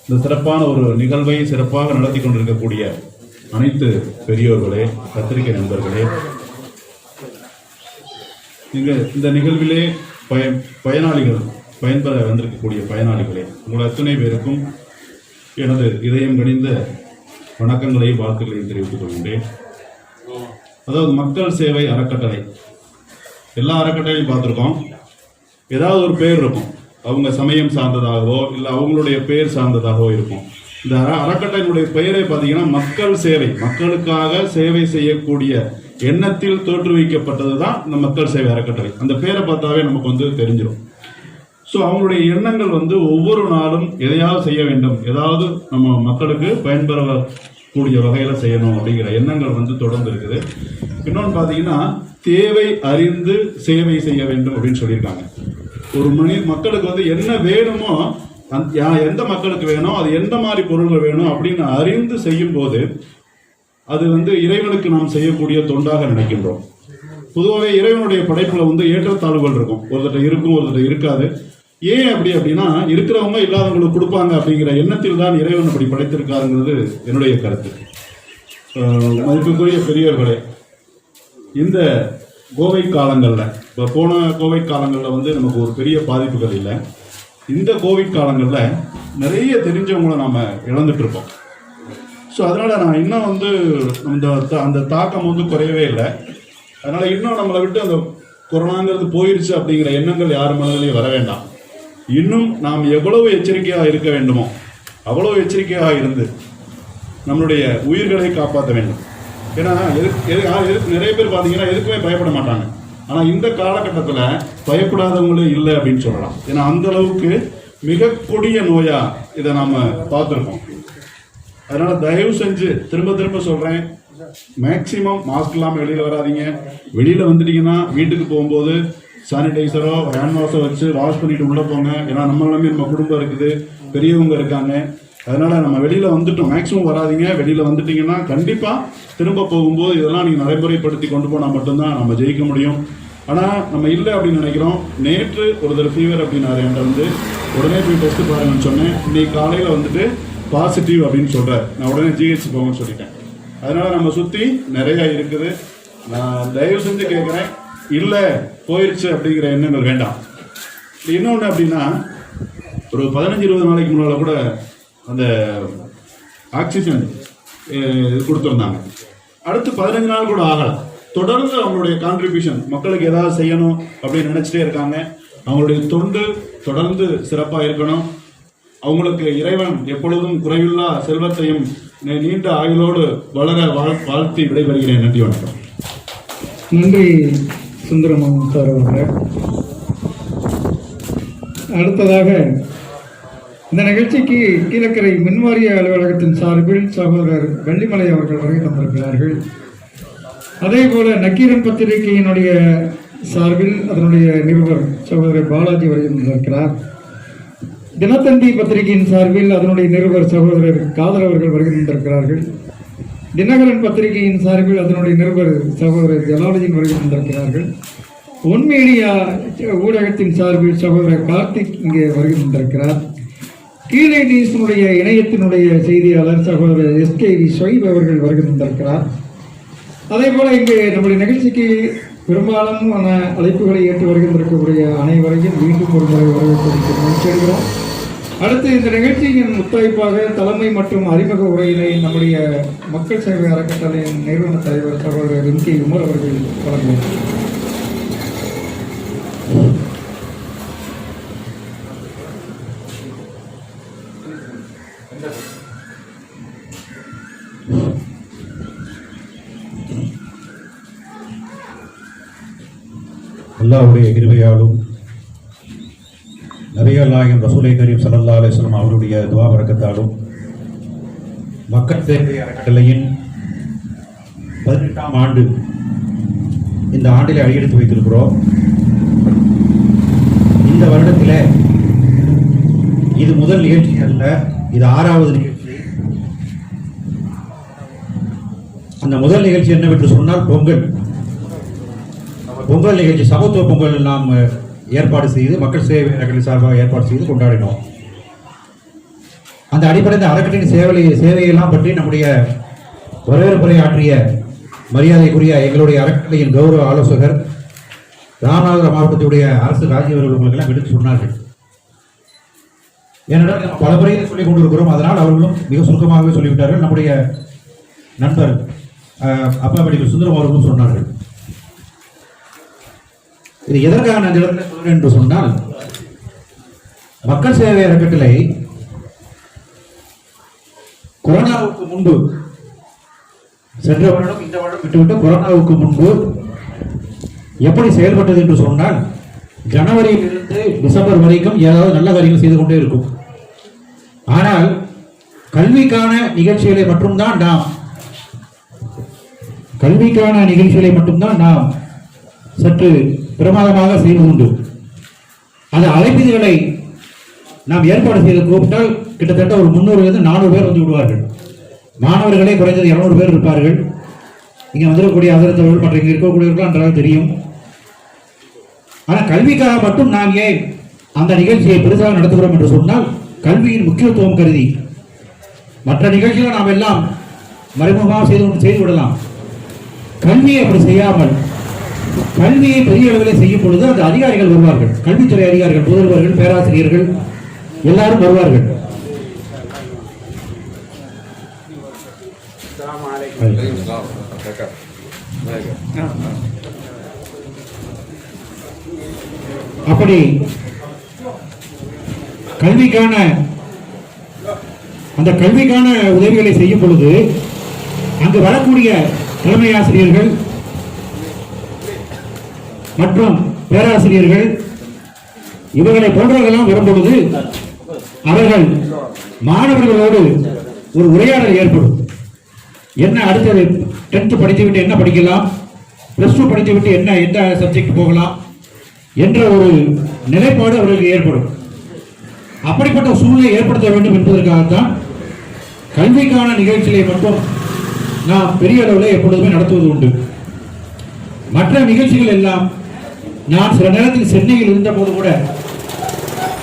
இந்த சிறப்பான ஒரு நிகழ்வை சிறப்பாக நடத்தி கொண்டிருக்கக்கூடிய அனைத்து பெரியோர்களே, பத்திரிகை நண்பர்களே, இந்த நிகழ்விலே பயனாளிகள் பயன்பெற வந்திருக்கக்கூடிய பயனாளிகளே, உங்கள் அத்தனை பேருக்கும் எனது இதயம் கனிந்த வணக்கங்களையும் வாழ்த்துக்களையும் தெரிவித்துக் கொள்கின்றேன். அதாவது மக்கள் சேவை அறக்கட்டளை, எல்லா அறக்கட்டளையும் பார்த்துருக்கோம். ஏதாவது ஒரு பேர் இருக்கும், அவங்க சமயம் சார்ந்ததாகவோ இல்லை அவங்களுடைய பெயர் சார்ந்ததாகவோ இருக்கும். இந்த அறக்கட்டளையினுடைய பெயரை பார்த்தீங்கன்னா மக்கள் சேவை, மக்களுக்காக சேவை செய்யக்கூடிய எண்ணத்தில் தோற்றுவிக்கப்பட்டது தான் இந்த மக்கள் சேவை அறக்கட்டளை. அந்த பேரை பார்த்தாவே நமக்கு தெரிஞ்சிடும். ஸோ அவங்களுடைய எண்ணங்கள் ஒவ்வொரு நாளும் எதையாவது செய்ய வேண்டும், ஏதாவது நம்ம மக்களுக்கு பயன்பெறக்கூடிய வகையில் செய்யணும் அப்படிங்கிற எண்ணங்கள் தொடர்ந்து இருக்குது. இன்னொன்று பார்த்தீங்கன்னா தேவை அறிந்து சேவை செய்ய வேண்டும் அப்படின்னு சொல்லியிருக்காங்க. ஒரு மக்களுக்கு என்ன வேணுமோ, எந்த மக்களுக்கு வேணும், அது எந்த மாதிரி பொருள்கள் வேணும் அப்படின்னு அறிந்து செய்யும் போது அது இறைவனுக்கு நாம் செய்யக்கூடிய தொண்டாக நினைக்கின்றோம். பொதுவாகவே இறைவனுடைய படைப்புல ஏற்றத்தாழ்வுகள் இருக்கும், ஒருத்தட்ட இருக்கும் ஒருத்தட்ட இருக்காது. ஏன் அப்படின்னா இருக்கிறவங்க இல்லாதவங்களுக்கு கொடுப்பாங்க அப்படிங்கிற எண்ணத்தில் தான் இறைவன் அப்படி படைத்திருக்காருங்கிறது என்னுடைய கருத்து. மதிப்புக்குரிய பெரியவர்களே, இந்த கோவை காலங்களில், இப்போ போன கோவிட் காலங்களில் நமக்கு ஒரு பெரிய பாதிப்புகள் இல்லை. இந்த கோவிட் காலங்களில் நிறைய தெரிஞ்சவங்களை நாம் இழந்துட்டு இருப்போம். ஸோ அதனால் நான் இன்னும் அந்த தாக்கம் குறையவே இல்லை. அதனால் இன்னும் நம்மளை விட்டு அந்த கொரோனாங்கிறது போயிடுச்சு அப்படிங்கிற எண்ணங்கள் யார் மனதிலையும் வர வேண்டாம். இன்னும் நாம் எவ்வளவு எச்சரிக்கையாக இருக்க வேண்டுமோ அவ்வளவு எச்சரிக்கையாக இருந்து நம்மளுடைய உயிர்களை காப்பாற்ற வேண்டும். ஏன்னா நிறைய பேர் பார்த்தீங்கன்னா எதுக்குமே பயப்பட மாட்டாங்க. ஆனால் இந்த காலகட்டத்தில் பயப்படாதவங்களே இல்லை அப்படின்னு சொல்லலாம். ஏன்னா அந்த அளவுக்கு மிக கொடிய நோயா இதை நாம் பார்த்துருக்கோம். அதனால தயவு செஞ்சு திரும்ப திரும்ப சொல்கிறேன், மேக்சிமம் மாஸ்க் இல்லாமல் வெளியில் வராதிங்க. வெளியில் வந்துட்டீங்கன்னா வீட்டுக்கு போகும்போது சானிடைசரோ ஹேண்ட் வாஷோ வச்சு வாஷ் பண்ணிட்டு உள்ளே போங்க. ஏன்னா நம்மளாமே நம்ம குடும்பம் இருக்குது, பெரியவங்க இருக்காங்க. அதனால நம்ம வெளியில் வந்துட்டோம், மேக்சிமம் வராதிங்க. வெளியில் வந்துட்டீங்கன்னா கண்டிப்பாக திரும்ப போகும்போது இதெல்லாம் நீங்கள் நடைமுறைப்படுத்தி கொண்டு போனால் மட்டும்தான் நம்ம ஜெயிக்க முடியும். ஆனால் நம்ம இல்லை அப்படின்னு நினைக்கிறோம். நேற்று ஒருத்தர் ஃபீவர் அப்படின்னாரு, என்கிட்ட உடனே போய் டெஸ்ட் பாருங்கன்னு சொன்னேன். இன்னைக்கு காலையில் பாசிட்டிவ் அப்படின்னு சொல்கிறார். நான் உடனே ஜிஹெச் போங்கன்னு சொல்லிட்டேன். அதனால் நம்ம சுற்றி நிறையா இருக்குது. நான் தயவு செஞ்சு கேட்குறேன், இல்லை போயிடுச்சு அப்படிங்கிற எண்ணங்கள் வேண்டாம். இன்னொன்று அப்படின்னா, ஒரு 15-20 நாளைக்கு முன்னால் கூட அந்த ஆக்சிஜன் கொடுத்துருந்தாங்க. அடுத்து 15 நாள் கூட ஆகலை. தொடர்ந்து அவங்களுடைய கான்ட்ரிபியூஷன், மக்களுக்கு ஏதாவது செய்யணும் அப்படின்னு நினச்சிட்டே இருக்காங்க. அவங்களுடைய தொண்டு தொடர்ந்து சிறப்பாக இருக்கணும். அவங்களுக்கு இறைவன் எப்பொழுதும் குறைவில்லா செல்வத்தையும் நீண்ட ஆயுளோடு வளர வாழ்த்தி விடைபெறுகிறேன். நன்றி, வணக்கம். நன்றி சுந்தரமன் சார் அவர்கள். அடுத்ததாக இந்த நிகழ்ச்சிக்கு கீழக்கரை மின்வாரிய அலுவலகத்தின் சார்பில் சகோதரர் வெள்ளிமலை அவர்கள் வருகை தந்திருக்கிறார்கள். அதே போல நக்கீரன் பத்திரிகையினுடைய சார்பில் அதனுடைய நிருபர் சகோதரர் பாலாஜி வருகை தந்திருக்கிறார். தினத்தந்தி பத்திரிகையின் சார்பில் அதனுடைய நிருபர் சகோதரர் காதல் அவர்கள் வருகை தந்திருக்கிறார்கள். தினகரன் பத்திரிகையின் சார்பில் அதனுடைய நிருபர் சகோதரர் ஜலாலுதீன் வருகை தந்திருக்கிறார்கள். ஒன் மீடியா ஊடகத்தின் சார்பில் சகோதரர் கார்த்திக் இங்கே வருகை தந்திருக்கிறார். கீழே நியூஸினுடைய இணையத்தினுடைய செய்தியாளர் சகோதரர் SKV ஷொய்ப் அவர்கள் வருகை தந்திருக்கிறார். அதே போல இங்கே நம்முடைய நிகழ்ச்சிக்கு பெரும்பாலும் அழைப்புகளை ஏற்று வருகின்றிருக்கக்கூடிய அனைவரையும் மீண்டும் ஒரு முறை வரவேற்பதற்கு முயற்சிக்கிறோம். அடுத்து இந்த நிகழ்ச்சியின் முத்தாய்ப்பாக தலைமை மற்றும் அறிமுக உரையினை நம்முடைய மக்கள் சேவை அறக்கட்டளையின் நிறுவன தலைவர் சகோதரர் MK உமர் அவர்கள் வழங்குவார். அல்லாஹ்வுடைய கிருபையாலும் நிறைய நபிகள் நாயகம் ரசூலை கரீம் ஸல்லல்லாஹு அலைஹி வஸல்லம் அவருடைய துஆ பரக்கத்தாலும் மக்கள் சேவை அறக்கட்டளையின் 18ஆம் ஆண்டு இந்த ஆண்டிலே அடியெடுத்து வைத்திருக்கிறோம். இந்த வருடத்தில் இது முதல் நிகழ்ச்சி அல்ல, இது 6வது நிகழ்ச்சி. அந்த முதல் நிகழ்ச்சி என்னவென்று சொன்னால் பொங்கல் நிகழ்ச்சி, சமத்துவ பொங்கல் நாம் ஏற்பாடு செய்து மக்கள் சேவை அறக்கட்டளை சார்பாக ஏற்பாடு செய்து கொண்டாடினோம். அந்த அடிப்படையில் அறக்கட்டளையின் சேவையெல்லாம் பற்றி நம்முடைய வரவேற்புரை ஆற்றிய மரியாதைக்குரிய எங்களுடைய அறக்கட்டளையின் கௌரவ ஆலோசகர் ராமநாதபுரம் மாவட்டத்துடைய அரசு ராஜ்ய அவர்களுக்கெல்லாம் எடுத்து சொன்னார்கள். ஏனென்றால் பல முறையில் சொல்லிக் கொண்டிருக்கிறோம், அதனால் அவர்களும் மிக சுருக்கமாகவே சொல்லிவிட்டார்கள். நம்முடைய நண்பர் அப்பா படிப்பு சுந்தரம் அவர்களும் சொன்னார்கள். இது எதற்காக நான் இடத்துல சொல்கிறேன் என்று சொன்னால், மக்கள் சேவை அறக்கட்டளை கொரோனாவுக்கு முன்பு, சென்ற வருடம் இந்த வருடம் விட்டுவிட்டு கொரோனாவுக்கு முன்பு எப்படி செயல்பட்டது என்று சொன்னால், ஜனவரியிலிருந்து டிசம்பர் வரைக்கும் ஏதாவது நல்ல காரியங்கள் செய்து கொண்டே இருக்கும். ஆனால் கல்விக்கான நிகழ்ச்சிகளை மட்டும்தான் நாம் சற்று பிரமாதமாக செய்வதுண்டு. அந்த அழைப்பீடுகளை நாம் ஏற்பாடு செய்து கூப்பிட்டால் கிட்டத்தட்ட ஒரு 300-400 பேர் வந்து விடுவார்கள். மாணவர்களே குறைந்தது 200 பேர் இருப்பார்கள். இங்கே வந்துடக்கூடிய அதிர்த்தவர்கள் மற்ற இங்கே இருக்கக்கூடியவர்கள் நன்றாக தெரியும். ஆனால் கல்விக்காக மட்டும் நாம் ஏன் அந்த நிகழ்ச்சியை பெருசாக நடத்துகிறோம் என்று சொன்னால், கல்வியின் முக்கியத்துவம் கருதி. மற்ற நிகழ்ச்சிகளை நாம் எல்லாம் மறைமுகமாக செய்து விடலாம். கல்வியை அப்படி செய்யாமல், கல்வியை பெரிய அளவில் செய்யும் பொழுது அந்த அதிகாரிகள் வருவார்கள், கல்வித்துறை அதிகாரிகள், முதல்வர்கள், பேராசிரியர்கள் எல்லாரும் வருவார்கள். அப்படி கல்விக்கான உதவிகளை செய்யும் பொழுது அங்கு வரக்கூடிய தலைமை ஆசிரியர்கள் மற்றும் பேராசிரியர்கள் இவர்களை போன்றவர்களெல்லாம் வரும்பொழுது அவர்கள் மாணவர்களோடு ஒரு உரையாடல் ஏற்படும். என்ன அடுத்தது 10th படித்துவிட்டு என்ன படிக்கலாம், +2 படித்துவிட்டு எந்த சப்ஜெக்ட் போகலாம் என்ற ஒரு நிலைப்பாடு அவர்களுக்கு ஏற்படும். அப்படிப்பட்ட சூழ்நிலை ஏற்படுத்த வேண்டும் என்பதற்காகத்தான் கல்விக்கான நிகழ்ச்சிகளை மட்டும் நாம் பெரிய அளவில் எப்பொழுதுமே நடத்துவது உண்டு. மற்ற நிகழ்ச்சிகள் எல்லாம் நான் சில நேரத்தில் சென்னையில் இருந்த போது கூட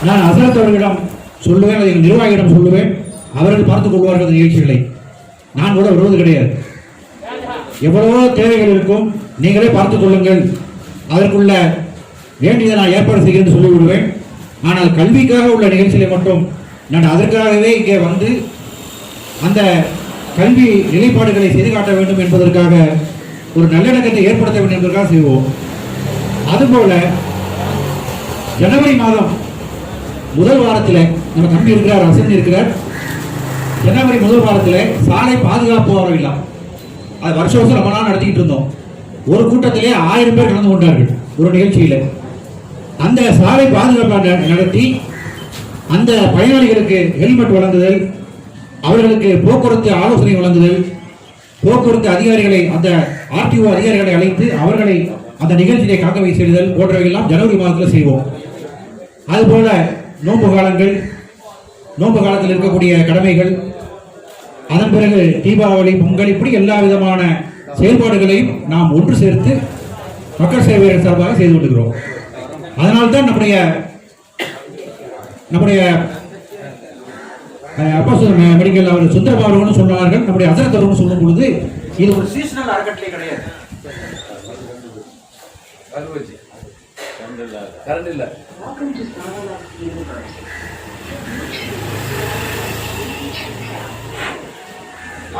நான் ஹசரத் அவர்களிடம் சொல்லுவேன், எங்கள் நிர்வாகியிடம் சொல்லுவேன், அவர்கள் பார்த்துக் கொள்வார்கள் அந்த நிகழ்ச்சிகளை. நான் கூட வருவது கிடையாது. எவ்வளவோ தேவைகள் இருக்கும், நீங்களே பார்த்துக் கொள்ளுங்கள், அதற்குள்ள வேண்டியதை நான் ஏற்பாடு செய்கிறேன் சொல்லிவிடுவேன். ஆனால் கல்விக்காக உள்ள நிகழ்ச்சிகளை மட்டும் நான் அதற்காகவே இங்கே வந்து அந்த கல்வி நிலைப்பாடுகளை செய்து காட்ட வேண்டும் என்பதற்காக, ஒரு நல்லிணக்கத்தை ஏற்படுத்த வேண்டும் என்பதற்காக செய்வோம். அதுபோல ஜனவரி மாதம் முதல் வாரத்தில் நம்ம தம்பி இருக்கிறார், அசன் இருக்கிறார். ஜனவரி முதல் வாரத்தில் சாலை பாதுகாப்பு வாரம் இல்லை, அது வருஷம் ரொம்ப நாள் நடத்திக்கிட்டு இருந்தோம். ஒரு கூட்டத்திலே 1000 பேர் கலந்து கொண்டார்கள் ஒரு நிகழ்ச்சியில். அந்த சாலை பாதுகாப்பு நடத்தி அந்த பயனாளிகளுக்கு ஹெல்மெட் வழங்குதல், அவர்களுக்கு போக்குவரத்து ஆலோசனை வழங்குதல், போக்குவரத்து அதிகாரிகளை, அந்த RTO அதிகாரிகளை அழைத்து அவர்களை அந்த நிகழ்ச்சியை காக்கவை செய்தல் போன்றவையெல்லாம் ஜனவரி மாதத்தில் செய்வோம். அதுபோல நோன்பு காலத்தில் இருக்கக்கூடிய கடமைகள், அதன் பிறகு தீபாவளி, பொங்கல், இப்படி எல்லா விதமான செயல்பாடுகளையும் நாம் ஒன்று சேர்த்து மக்கள் சேவைகள் சார்பாக செய்து கொண்டிருக்கிறோம். அதனால்தான் நம்முடைய அப்பா மெடிக்கல் அவர் சுந்தரம் அவர்களும் சொன்னார்கள், நம்முடைய ஹசரத் அவர்களும் சொல்லும் பொழுது, இது ஒரு சீசனல் அறக்கட்டளை கிடையாது. கரண்ட் இல்ல.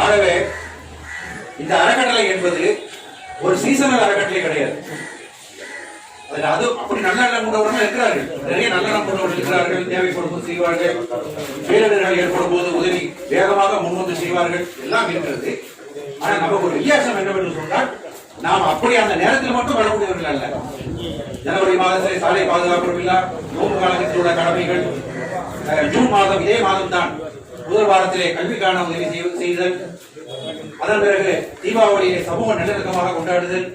ஆகவே இந்த அறக்கட்டளை என்பது ஒரு சீசனல் அறக்கட்டளை கிடையாது. அது அப்படி நல்ல கொண்டவர்கள் இருக்கிறார்கள், நிறைய நல்ல கொண்டவர்கள் இருக்கிறார்கள். தேவைப்படும் போது செய்வார்கள், பேரிடர்கள் ஏற்படும் போது உதவி வேகமாக முன்வந்து செய்வார்கள், எல்லாம் இருக்கிறது. ஆனால் நமக்கு ஒரு வித்தியாசம் என்னவென்று சொன்னால், நாம் அப்படி அந்த நேரத்தில் மட்டும் வரக்கூடியவர்கள் அல்ல. ஜனவரி மாதத்திலே சாலை பாதுகாப்பு விழா, நோன்பு காலத்தில் உள்ள கடமைகள், ஜூன் மாதம் இதே மாதம் தான் முதல் வாரத்திலே கல்விக்கான உதவி செய்தல், அதன் பிறகு தீபாவளியை சமூக நல்லிணக்கமாக கொண்டாடுதல்,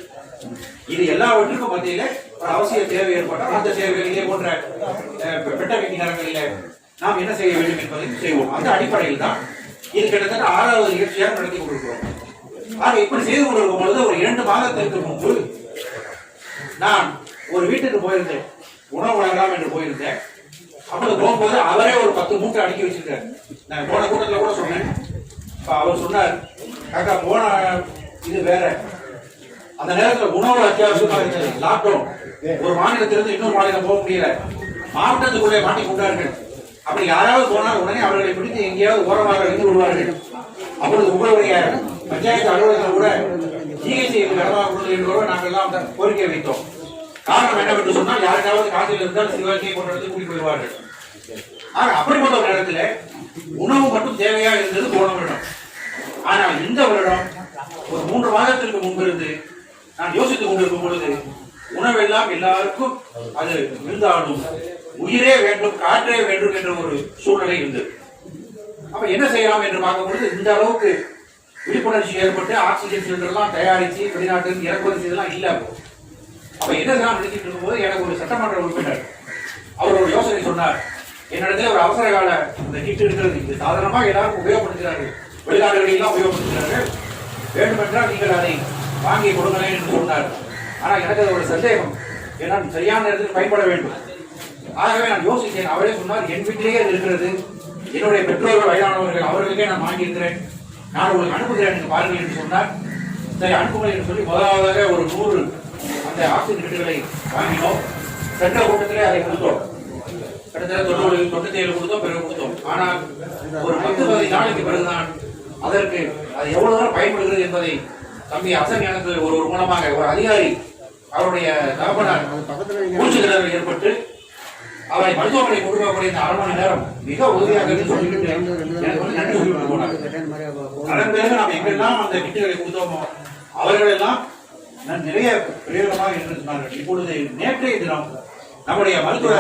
இது எல்லாவற்றுக்கும் மத்தியில ஒரு அவசிய தேவை ஏற்பட்டால் அந்த தேவைகள் இதே போன்ற பெட்ட வீட்டு நேரங்களிலே நாம் என்ன செய்ய வேண்டும் என்பதை செய்வோம். அந்த அடிப்படையில் தான் இது கிட்டத்தட்ட 6வது நிகழ்ச்சியாக நடத்தி கொண்டிருக்கிறோம். ஆக இப்படி செய்து கொண்டிருக்கும் பொழுது ஒரு 2 மாதத்திற்கு முன்பு நான் ஒரு வீட்டுக்கு போயிருந்தேன், உணவு வழங்கலாம் என்று போயிருந்தேன். அப்படி போகும்போது அவரே ஒரு 10 மூட்டை அடுக்கி வச்சிருக்காரு. நான் போன கூட்டத்தில் கூட சொன்னேன். அவர் சொன்னார், காக்கா போன இது வேற, அந்த நேரத்தில் உணவு அத்தியாவசியமாக இருந்தது, லாக்டவுன், ஒரு மாநிலத்திலிருந்து இன்னொரு மாநிலம் போக முடியல, மாவட்டத்துக்குள்ளே மாட்டிக்கொண்டார்கள். அப்படி யாராவது போனால் உடனே அவர்களை பிடித்து எங்கேயாவது ஓரமாக இருந்து விடுவார்கள். அப்பொழுது உங்களுடைய பஞ்சாயத்து அலுவலகத்தில் கூட ஜிஹெச்ஐ கடவாக கொடுத்து என்று நாங்கள் எல்லாம் கோரிக்கை வைத்தோம். காரணம் என்னவென்று சொன்னால் யாருக்காவது காற்றில் இருந்தால் சிவாஜியை கொண்டு வந்து கூட்டி போயிடுவார்கள். ஆக அப்படிப்பட்ட ஒரு இடத்துல உணவு மட்டும் தேவையா இருந்தது போன வருடம். ஆனால் இந்த வருடம் ஒரு 3 மாதத்திற்கு முன்பிருந்து நான் யோசித்துக் கொண்டிருக்கும் பொழுது உணவெல்லாம் எல்லாருக்கும் அது இருந்தாலும் உயிரே வேண்டும், காற்றே வேண்டும் என்ற ஒரு சூழ்நிலை இருந்தது. அப்ப என்ன செய்யலாம் என்று பார்க்கும் பொழுது இந்த அளவுக்கு விழிப்புணர்ச்சி ஏற்பட்டு ஆக்சிஜன் சிலிண்டர் எல்லாம் தயாரிச்சு வெளிநாட்டில் இறக்குமதி செய்தெல்லாம் இல்ல. அப்ப என்ன நினைச்சிட்டு இருக்கும்போது எனக்கு ஒரு சட்டமன்ற உறுப்பினர் அவர் ஒரு யோசனை சொன்னார். என்னிடத்துல ஒரு அவசர கால இந்த கிட் இருக்கிறது, இது சாதாரணமா எல்லாருக்கும் உபயோகப்படுத்துகிறார்கள், வெளிநாடுகளில் எல்லாம் உபயோகப்படுத்துகிறார்கள், வேண்டுமென்றால் நீங்கள் அதை வாங்கி கொடுங்களேன் என்று சொன்னார். ஆனா எனக்கு அது ஒரு சந்தேகம், ஏன்னா சரியான நேரத்தில் பயன்பட வேண்டும். ஆகவே நான் யோசித்தேன். அவரே சொன்னார், என் வீட்டிலேயே அது இருக்கிறது, என்னுடைய பெற்றோர்கள் வயதானவர்கள், அவர்களுக்கே நான் வாங்கியிருக்கிறேன், நான் உங்களுக்கு அனுப்புகிறேன் என்று பாருங்கள் என்று சொன்னார். சரி அனுப்புங்கள் என்று சொல்லி முதலாவதாக ஒரு 100 அந்த ஆக்சிஜன் கிட்டுகளை வாங்கினோம். சென்ற கூட்டத்திலே அதை கொடுத்தோம். கிட்டத்தட்ட 97 கொடுத்தோம், பிறகு கொடுத்தோம். ஆனால் ஒரு 10-15 நாளைக்கு பிறகுதான் அதற்கு அது எவ்வளவு தூரம் பயன்படுகிறது என்பதை தம்பி அசன் எனக்கு ஒரு மூலமாக ஒரு அதிகாரி அவருடைய தகப்பனார் மூச்சு திணறல் ஏற்பட்டு அவரை மருத்துவமனை கொண்டு போகக்கூடிய இந்த 1/2 மணி நேரம் மிக உதவியாக சொல்லிட்டு எனக்கு வந்து நன்றி சொல்லிட்டு போனார். அதன் பிறகு நாம் எங்கெல்லாம் அந்த கிட்டுகளை கொடுத்தோமோ அவர்களெல்லாம் நிறைய பிரயோகமாக என்று சொன்னார்கள். இப்பொழுது நேற்றைய தினம் நம்முடைய மருத்துவ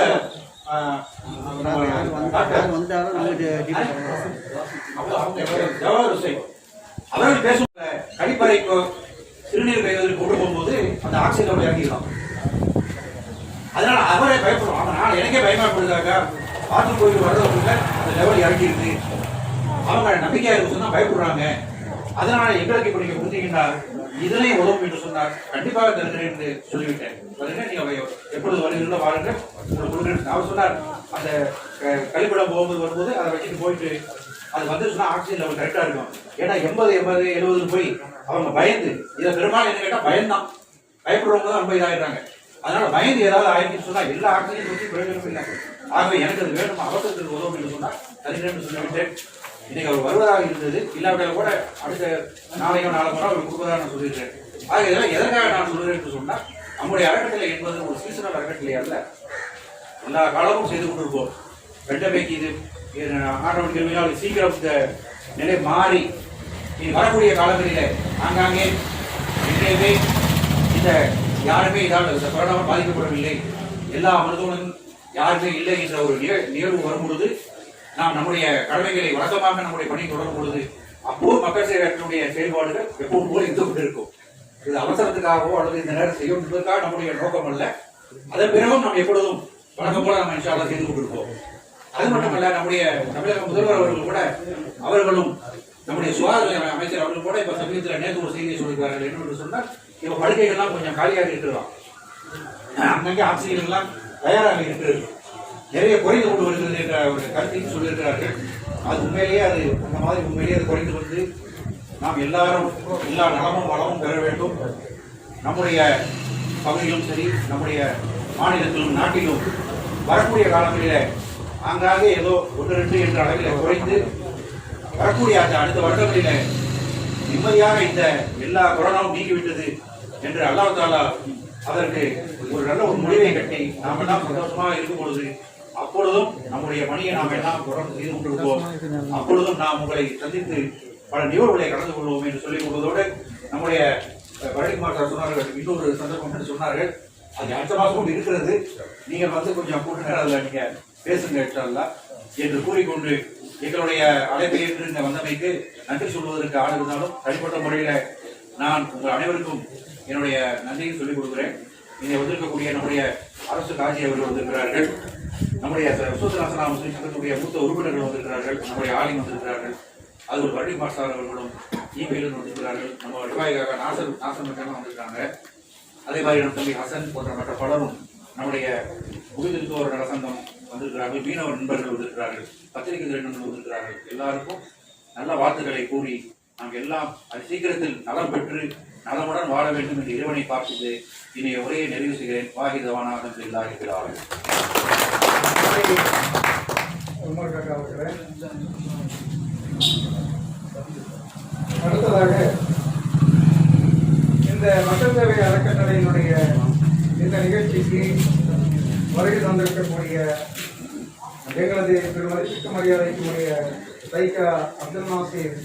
அவர்கள் பேசும் கழிப்பறைக்கு சிறுநீர் கைவதற்கு கொண்டு போகும்போது அந்த ஆக்சிஜன் இறங்கிடலாம். அதனால அவரே பயப்படுவோம். அதனால எனக்கே பயமாப்படுதாக்கா, பாத்ரூம் போயிட்டு வர்றவங்க அந்த லெவல் இறங்கிருக்கு, அவங்க நம்பிக்கையா இருக்கு சொன்னா பயப்படுறாங்க. அதனால எங்களுக்கு இப்ப நீங்க கொடுத்தீங்கன்னா இதனை உதவும் என்று சொன்னார். கண்டிப்பாக தருகிறேன் என்று சொல்லிவிட்டேன். நீங்க எப்பொழுது வருகிறதோ வாருங்கள், உங்களுக்கு கொடுக்குறேன். அவர் சொன்னார், அந்த கழிப்பிடம் போகும்போது வரும்போது அதை வச்சுட்டு போயிட்டு அது வந்து சொன்னா ஆக்சிஜன் லெவல் கரெக்டா இருக்கும். ஏன்னா 80, 70 போய் அவங்க பயந்து, இதை பெரும்பாலும் என்ன கேட்டா பயந்தான், பயப்படுறவங்க தான் ரொம்ப இதாயிடுறாங்க. அதனால பயந்து ஏதாவது ஆயிடுச்சுன்னு சொன்னா எல்லா ஆக்சிஜன் வச்சு பிரயோஜனம் இல்லை. ஆகவே எனக்கு அது வேணும், அவசரத்துக்கு உதவும் என்று சொன்னா தருகிறேன் சொல்லிவிட்டேன். இன்னைக்கு அவர் வருவதாக இருந்தது, இல்லாவிட்டால் கூட அடுத்த நாளையோ நாளை முறை அவர் கொடுப்பதாக நான் சொல்லியிருக்கேன். ஆக இதெல்லாம் எதற்காக நான் சொல்கிறேன் என்று சொன்னால், நம்முடைய அறக்கட்டளை என்பது ஒரு சீசனல் அறக்கட்டளை அல்ல, எல்லா காலமும் செய்து கொண்டிருப்போம். பெண்டமைக்கு இது ஆட்டோமேட்டிக் சீக்கிரம் இந்த நிலை மாறி இது வரக்கூடிய காலங்களிலே ஆங்காங்கே எங்கேயுமே இந்த யாருமே இதால் இந்த கொரோனாவால் பாதிக்கப்படவில்லை, எல்லா மருத்துவமனையும் யாருமே இல்லை என்ற ஒரு நிகழ்வு வரும் பொழுது நாம் நம்முடைய கடமைகளை வழக்கமாக நம்முடைய பணி தொடரும் பொழுது அப்போது மக்கள் சேவையினுடைய செயல்பாடுகள் எப்போது போல இருந்து கொண்டிருக்கும். இது அவசரத்துக்காகவோ அல்லது இந்த நேரம் செய்யும் என்பதற்காக நம்முடைய நோக்கம் அல்ல. அதன் பிறகும் நாம் எப்பொழுதும் வழக்கம் போல நம்ம இன்ஷா அல்லாஹ் செய்து கொண்டிருப்போம். அது மட்டுமல்ல, நம்முடைய தமிழக முதல்வர் அவர்கள் கூட, அவர்களும் நம்முடைய சுகாதார அமைச்சர் அவர்கள் கூட இப்ப சமீபத்தில் நேற்று ஒரு செய்தியை சொல்லியிருக்கார்கள். என்னவென்று சொன்னால், இப்ப படுக்கைகள்லாம் கொஞ்சம் காலியாக இருக்கிறதாம், அங்கங்கே ஆக்சிஜன் எல்லாம் தயாராக இருக்கிறது, நிறைய குறைந்து கொண்டு வருகிறது என்ற ஒரு கருத்தையும் சொல்லியிருக்கிறார்கள். அது உண்மையிலேயே அது அந்த மாதிரி உண்மையிலேயே அது குறைந்து வந்து நாம் எல்லாரும் எல்லா நலமும் வளமும் பெற வேண்டும். நம்முடைய பகுதியிலும் சரி, நம்முடைய மாநிலத்திலும் நாட்டிலும் வரக்கூடிய காலங்களில் ஆங்காங்கே ஏதோ 1-2 என்ற அளவில் குறைந்து வரக்கூடிய அந்த அடுத்த வருடங்களில் நிம்மதியாக இந்த எல்லா கொரோனாவும் நீங்கிவிட்டது என்று அல்லாஹ் தஆலா அதற்கு ஒரு நல்ல ஒரு முடிவை கட்டி நாம் எல்லாம் சந்தோஷமாக இருக்கும் பொழுது அப்பொழுதும் நம்முடைய பணியை நாம் எல்லாம் தொடர்ந்து செய்து கொண்டிருப்போம். அப்பொழுதும் நாம் உங்களை சந்தித்து பல நிகழ்வுகளை கலந்து கொள்வோம் என்று சொல்லிக் கொள்வதோடு நம்முடைய பழனிக்குமார் சார் சொன்னார்கள், இன்னொரு சந்தர்ப்பம் சொன்னார்கள், அது அடுத்த மாதமும் இருக்கிறது, நீங்கள் வந்து கொஞ்சம் கூட்ட அதில் நீங்கள் பேசுங்க என்று கூறிக்கொண்டு எங்களுடைய அழைப்பை ஏற்று இங்கே வந்தமைக்கு நன்றி சொல்வதற்கு ஆள் இருந்தாலும் தனிப்பட்ட முறையில் நான் உங்கள் அனைவருக்கும் என்னுடைய நன்றியை சொல்லிக் கொடுக்கிறேன். இங்கே வந்திருக்கக்கூடிய நம்முடைய அரசு காட்சி அவர்கள் வந்திருக்கிறார்கள், நம்முடைய விஸ்வநாசனா முஸ்லீம் சங்கத்துடைய மூத்த உறுப்பினர்கள் வந்திருக்கிறார்கள், நம்முடைய ஆலிம் வந்திருக்கிறார்கள், அது ஒரு பழனிக்குமார் சார் அவர்களும் இமெயிலும் வந்திருக்கிறார்கள், நம்ம நிர்வாகியாக நாசன் மக்களும் வந்திருக்காங்க. அதே மாதிரி நம்ம தம்பி ஹசன் போன்ற மற்ற பலரும் நம்முடைய புகுதிருத்தோர் நலசங்கம் வந்திருக்கிறார்கள், மீனவர் நண்பர்கள் வந்திருக்கிறார்கள், பத்திரிகை நண்பர்கள் வந்திருக்கிறார்கள். எல்லாருக்கும் நல்ல வார்த்தைகளை கூறி நாங்கள் எல்லாம் அது சீக்கிரத்தில் நலம் பெற்று நலமுடன் வாழ வேண்டும் என்று இறைவனை பார்த்து இனிய உரையை நிறைவு செய்கிறேன். வாகிதவானாக இல்லாத இருக்கிறார்கள். அடுத்ததாக இந்த மக்கள் சேவை அறக்கட்டளையினுடைய இந்த நிகழ்ச்சிக்கு வருகை தந்திருக்கக்கூடிய எங்களது பெருமதிக்கு மரியாதைக்குரிய தைக்கா அப்துல் நாசிர்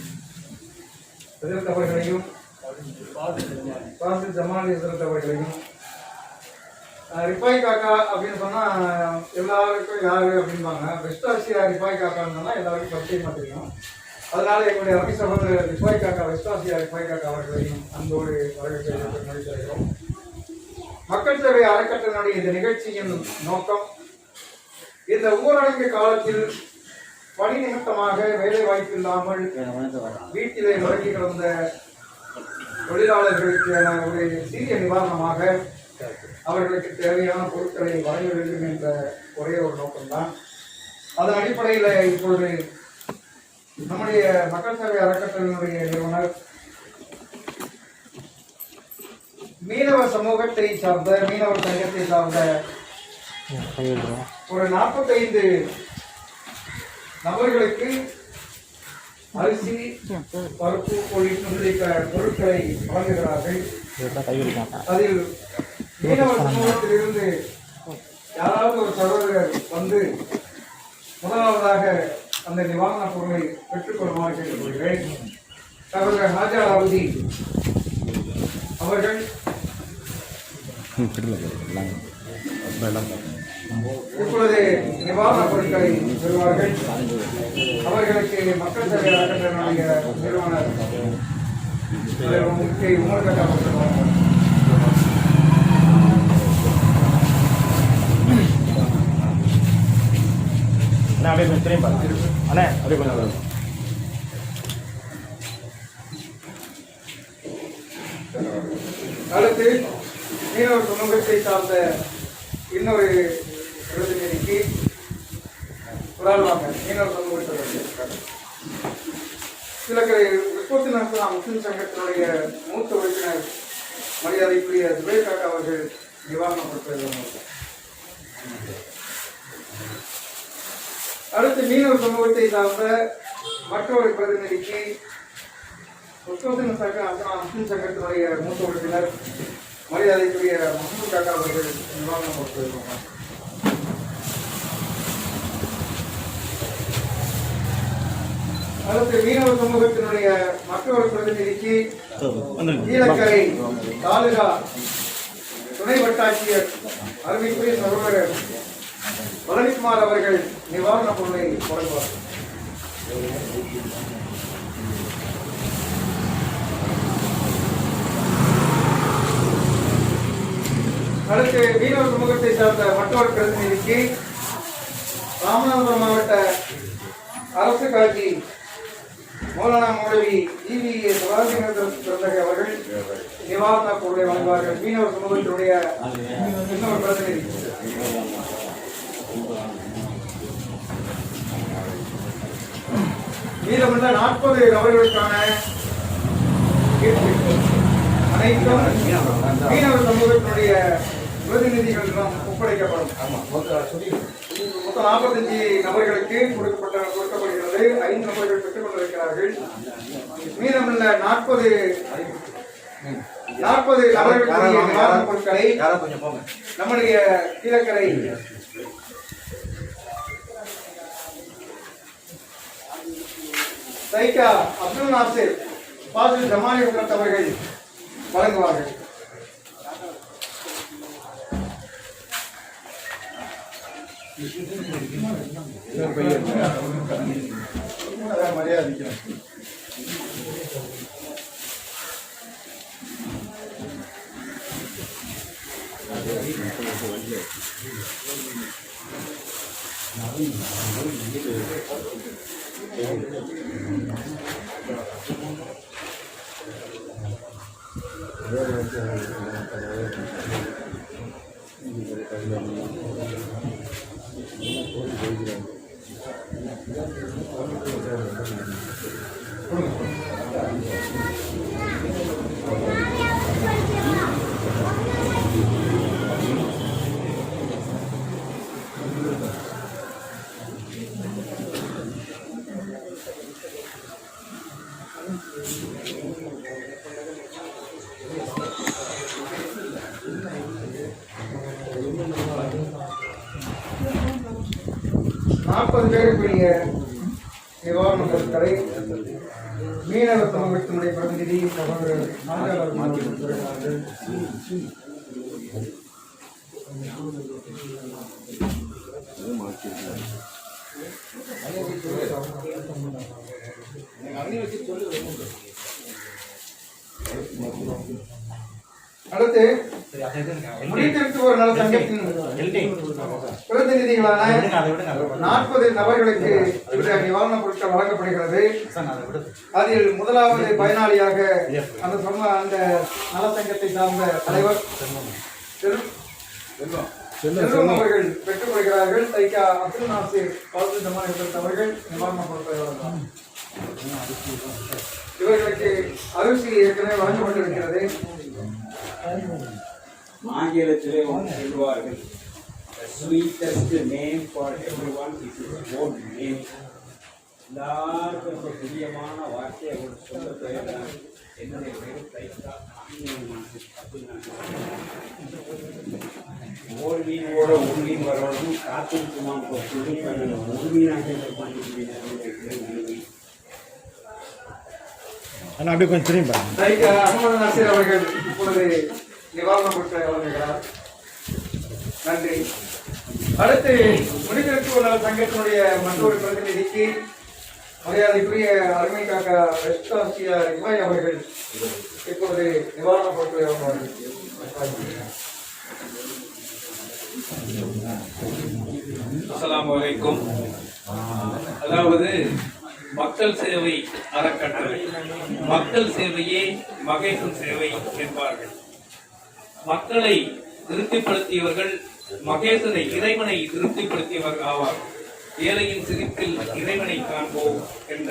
எதிர்த்தவர்களையும் பாசில் ஜமால் எதிர்த்தவர்களையும் ரிப்பாய் காக்கா அப்படின்னு சொன்னா எல்லாருக்கும் யாரு அப்படின்பாங்க. வெஸ்ட் ஆசியா ரிப்பாய் காக்கான்னு சொன்னா எல்லாருக்கும் பரிச்சயமா தெரியும். அதனால எங்களுடைய அமை சகோதரர் ரிப்பாய் காக்கா, வெஸ்ட் ஆசியா ரிப்பாய் காக்கா அவர்களையும் அன்போடு வரவேற்கிறோம். மக்கள் சேவை அறக்கட்டளையினுடைய இந்த நிகழ்ச்சியின் நோக்கம், இந்த ஊரடங்கு காலத்தில் பணி நிமித்தமாக வேலை வாய்ப்பு இல்லாமல் வீட்டிலே முடங்கி கிடந்த தொழிலாளர்களுக்கான ஒரு சிறிய நிவாரணமாக அவர்களுக்கு தேவையான பொருட்களை வழங்க வேண்டும் என்ற ஒரே ஒரு நோக்கம்தான். அதன் அடிப்படையில் இப்பொழுது நம்முடைய மக்கள் சேவை அறக்கட்டளையினுடைய நிறுவனர் மீனவர் சமூகத்தை சார்ந்த, மீனவர் சங்கத்தை சார்ந்த ஒரு 45 நபர்களுக்கு அரிசி, பருப்பு உள்ளிட்ட பொருட்களை வழங்குகிறார்கள். அதில் மீனவர் சமூகத்திலிருந்து யாராவது ஒரு சகோதரர் வந்து முதலாவதாக அந்த நிவாரணப் பொருளை பெற்றுக்கொள்ளுமாறு கேட்டுக்கொள்கிறேன். சகோதரர் ஹாஜா அவதி அவர்கள் இப்பொழுது நிவாரணப் பொருட்களை பெறுவார்கள். அவர்களுக்கு மக்கள் சேவை அறக்கட்டளையினுடைய நிறுவனர் உமர் கட்டா அவர்கள் அடுத்து மீனவர் சமூகத்தை சார்ந்த இன்னொரு பிரதிநிதிக்கு உதாரணமாக மீனவர் சமூகத்தை சிலக்கரை விஸ்வநாசனா முஸ்லிம் சங்கத்தினுடைய மூத்த உறுப்பினர் மரியாதைக்குரிய ஜுபைர் காக்கா அவர்கள் நிவாரணம் கொடுத்திருக்கிறார்கள். அடுத்து மீனவர் சமூகத்தை சார்ந்த மற்றொரு பிரதிநிதிக்கு விஸ்வநாசனா முஸ்லிம் சங்கத்தினுடைய மூத்த உறுப்பினர் மரியாதைக்குரிய முகமது காக்கா அவர்கள் நிவாரணம் கொடுத்திருக்கிறார்கள். அடுத்து மீனவர் சமூகத்தினுடைய மற்றொரு பிரதிநிதிக்கு கீழக்கரை தாலுகா துணை வட்டாட்சியர் அருமைக்குரிய சகோதரர் பழனிக்குமார் அவர்கள் நிவாரணப் பொருளை வழங்குவார். அடுத்து மீனவர் சமூகத்தை சார்ந்த மற்றொரு பிரதிநிதிக்கு ராமநாதபுரம் மாவட்ட அரசு காட்சி மௌலானா மௌலவி EVA சுராஜினந்தர் அவர்கள் நிவாரணப் பொருளை வழங்குவார்கள். மீனவர் சமூகத்தினுடைய இன்னொரு பிரதிநிதி மீதமுள்ள 40 நபர்களுக்கான அனைத்தும் மீனவர் சமூகத்தினுடைய பிரதிநிதிகளிடம் ஒப்படைக்கப்படும். மொத்தம் 45 நபர்களுக்கு கொடுக்கப்படுகிறது. 5 நபர்கள் பெற்றுக் கொண்டிருக்கிறார்கள். மீதமுள்ள 40 நபர்களுடைய நிவாரணப் பொருட்களை நம்முடைய கீழக்கரை தைக்கா அப்துல் நாசிர் பாசில் ஜமானி அவர்கள் வழங்குவார்கள். பேருக்குரிய நிவாரண பொருட்களை மீனவ சமூகத்தினுடைய பிரதிநிதி சகோதரர் மாற்றியிருக்கிறார்கள். அடுத்து முடித்திருத்துவோர் நல சங்கத்தின் பிரதிநிதிகளான 40 நபர்களுக்கு இந்த நிவாரணப் பொருட்கள் வழங்கப்படுகிறது. அதில் முதலாவது பயனாளியாக அந்த நலசங்கத்தை சார்ந்த தலைவர் செல்வம் அவர்கள் பெற்றுக் கொள்கிறார்கள். தைக்கா அப்துல் நாசிர் அவர்கள் நிவாரணப் பொருட்களை வழங்குவார். இவர்களுக்கு அரிசி ஏற்கனவே வழங்கப்பட்டிருக்கிறது. ஆங்கிலத்திலே சொல்வார்கள், the sweetest name for everyone is his own name. எல்லாருக்கும் ரொம்ப பிரியமான வார்த்தையை ஒரு சொல்ல பெயர் என்னுடைய பெயர் தைக்கா ஓர் மீனோட ஒரு மீன் வரணும் காத்திருக்குமா ஒரு மீனாக அப்படியே கொஞ்சம் தெரியுமா தைக்கா அகமது நாசிர் அவர்கள் இப்பொழுது நிவாரணப் பொருட்களை வழங்குகிறார். நன்றி. அடுத்து முடித்திருத்துவோர் நல சங்கத்தினுடைய மற்றொரு பிரதிநிதிக்கு மரியாதைக்குரிய அருமை காக்கா வெஸ்டாசியா இமாய் அவர்கள் இப்பொழுது நிவாரணப் பொருட்களை வழங்குவார்கள். அஸ்ஸலாமு அலைக்கும். அதாவது மக்கள் சேவை அறக்கட்டளை, மக்கள் சேவையே மகேசன் சேவை என்பார்கள். மக்களை திருப்திப்படுத்தியவர்கள் மகேசனை இறைவனை திருப்திப்படுத்தியவர்கள் ஆவார். ஏழையின் சிரிப்பில் இறைவனை காண்போம் என்ற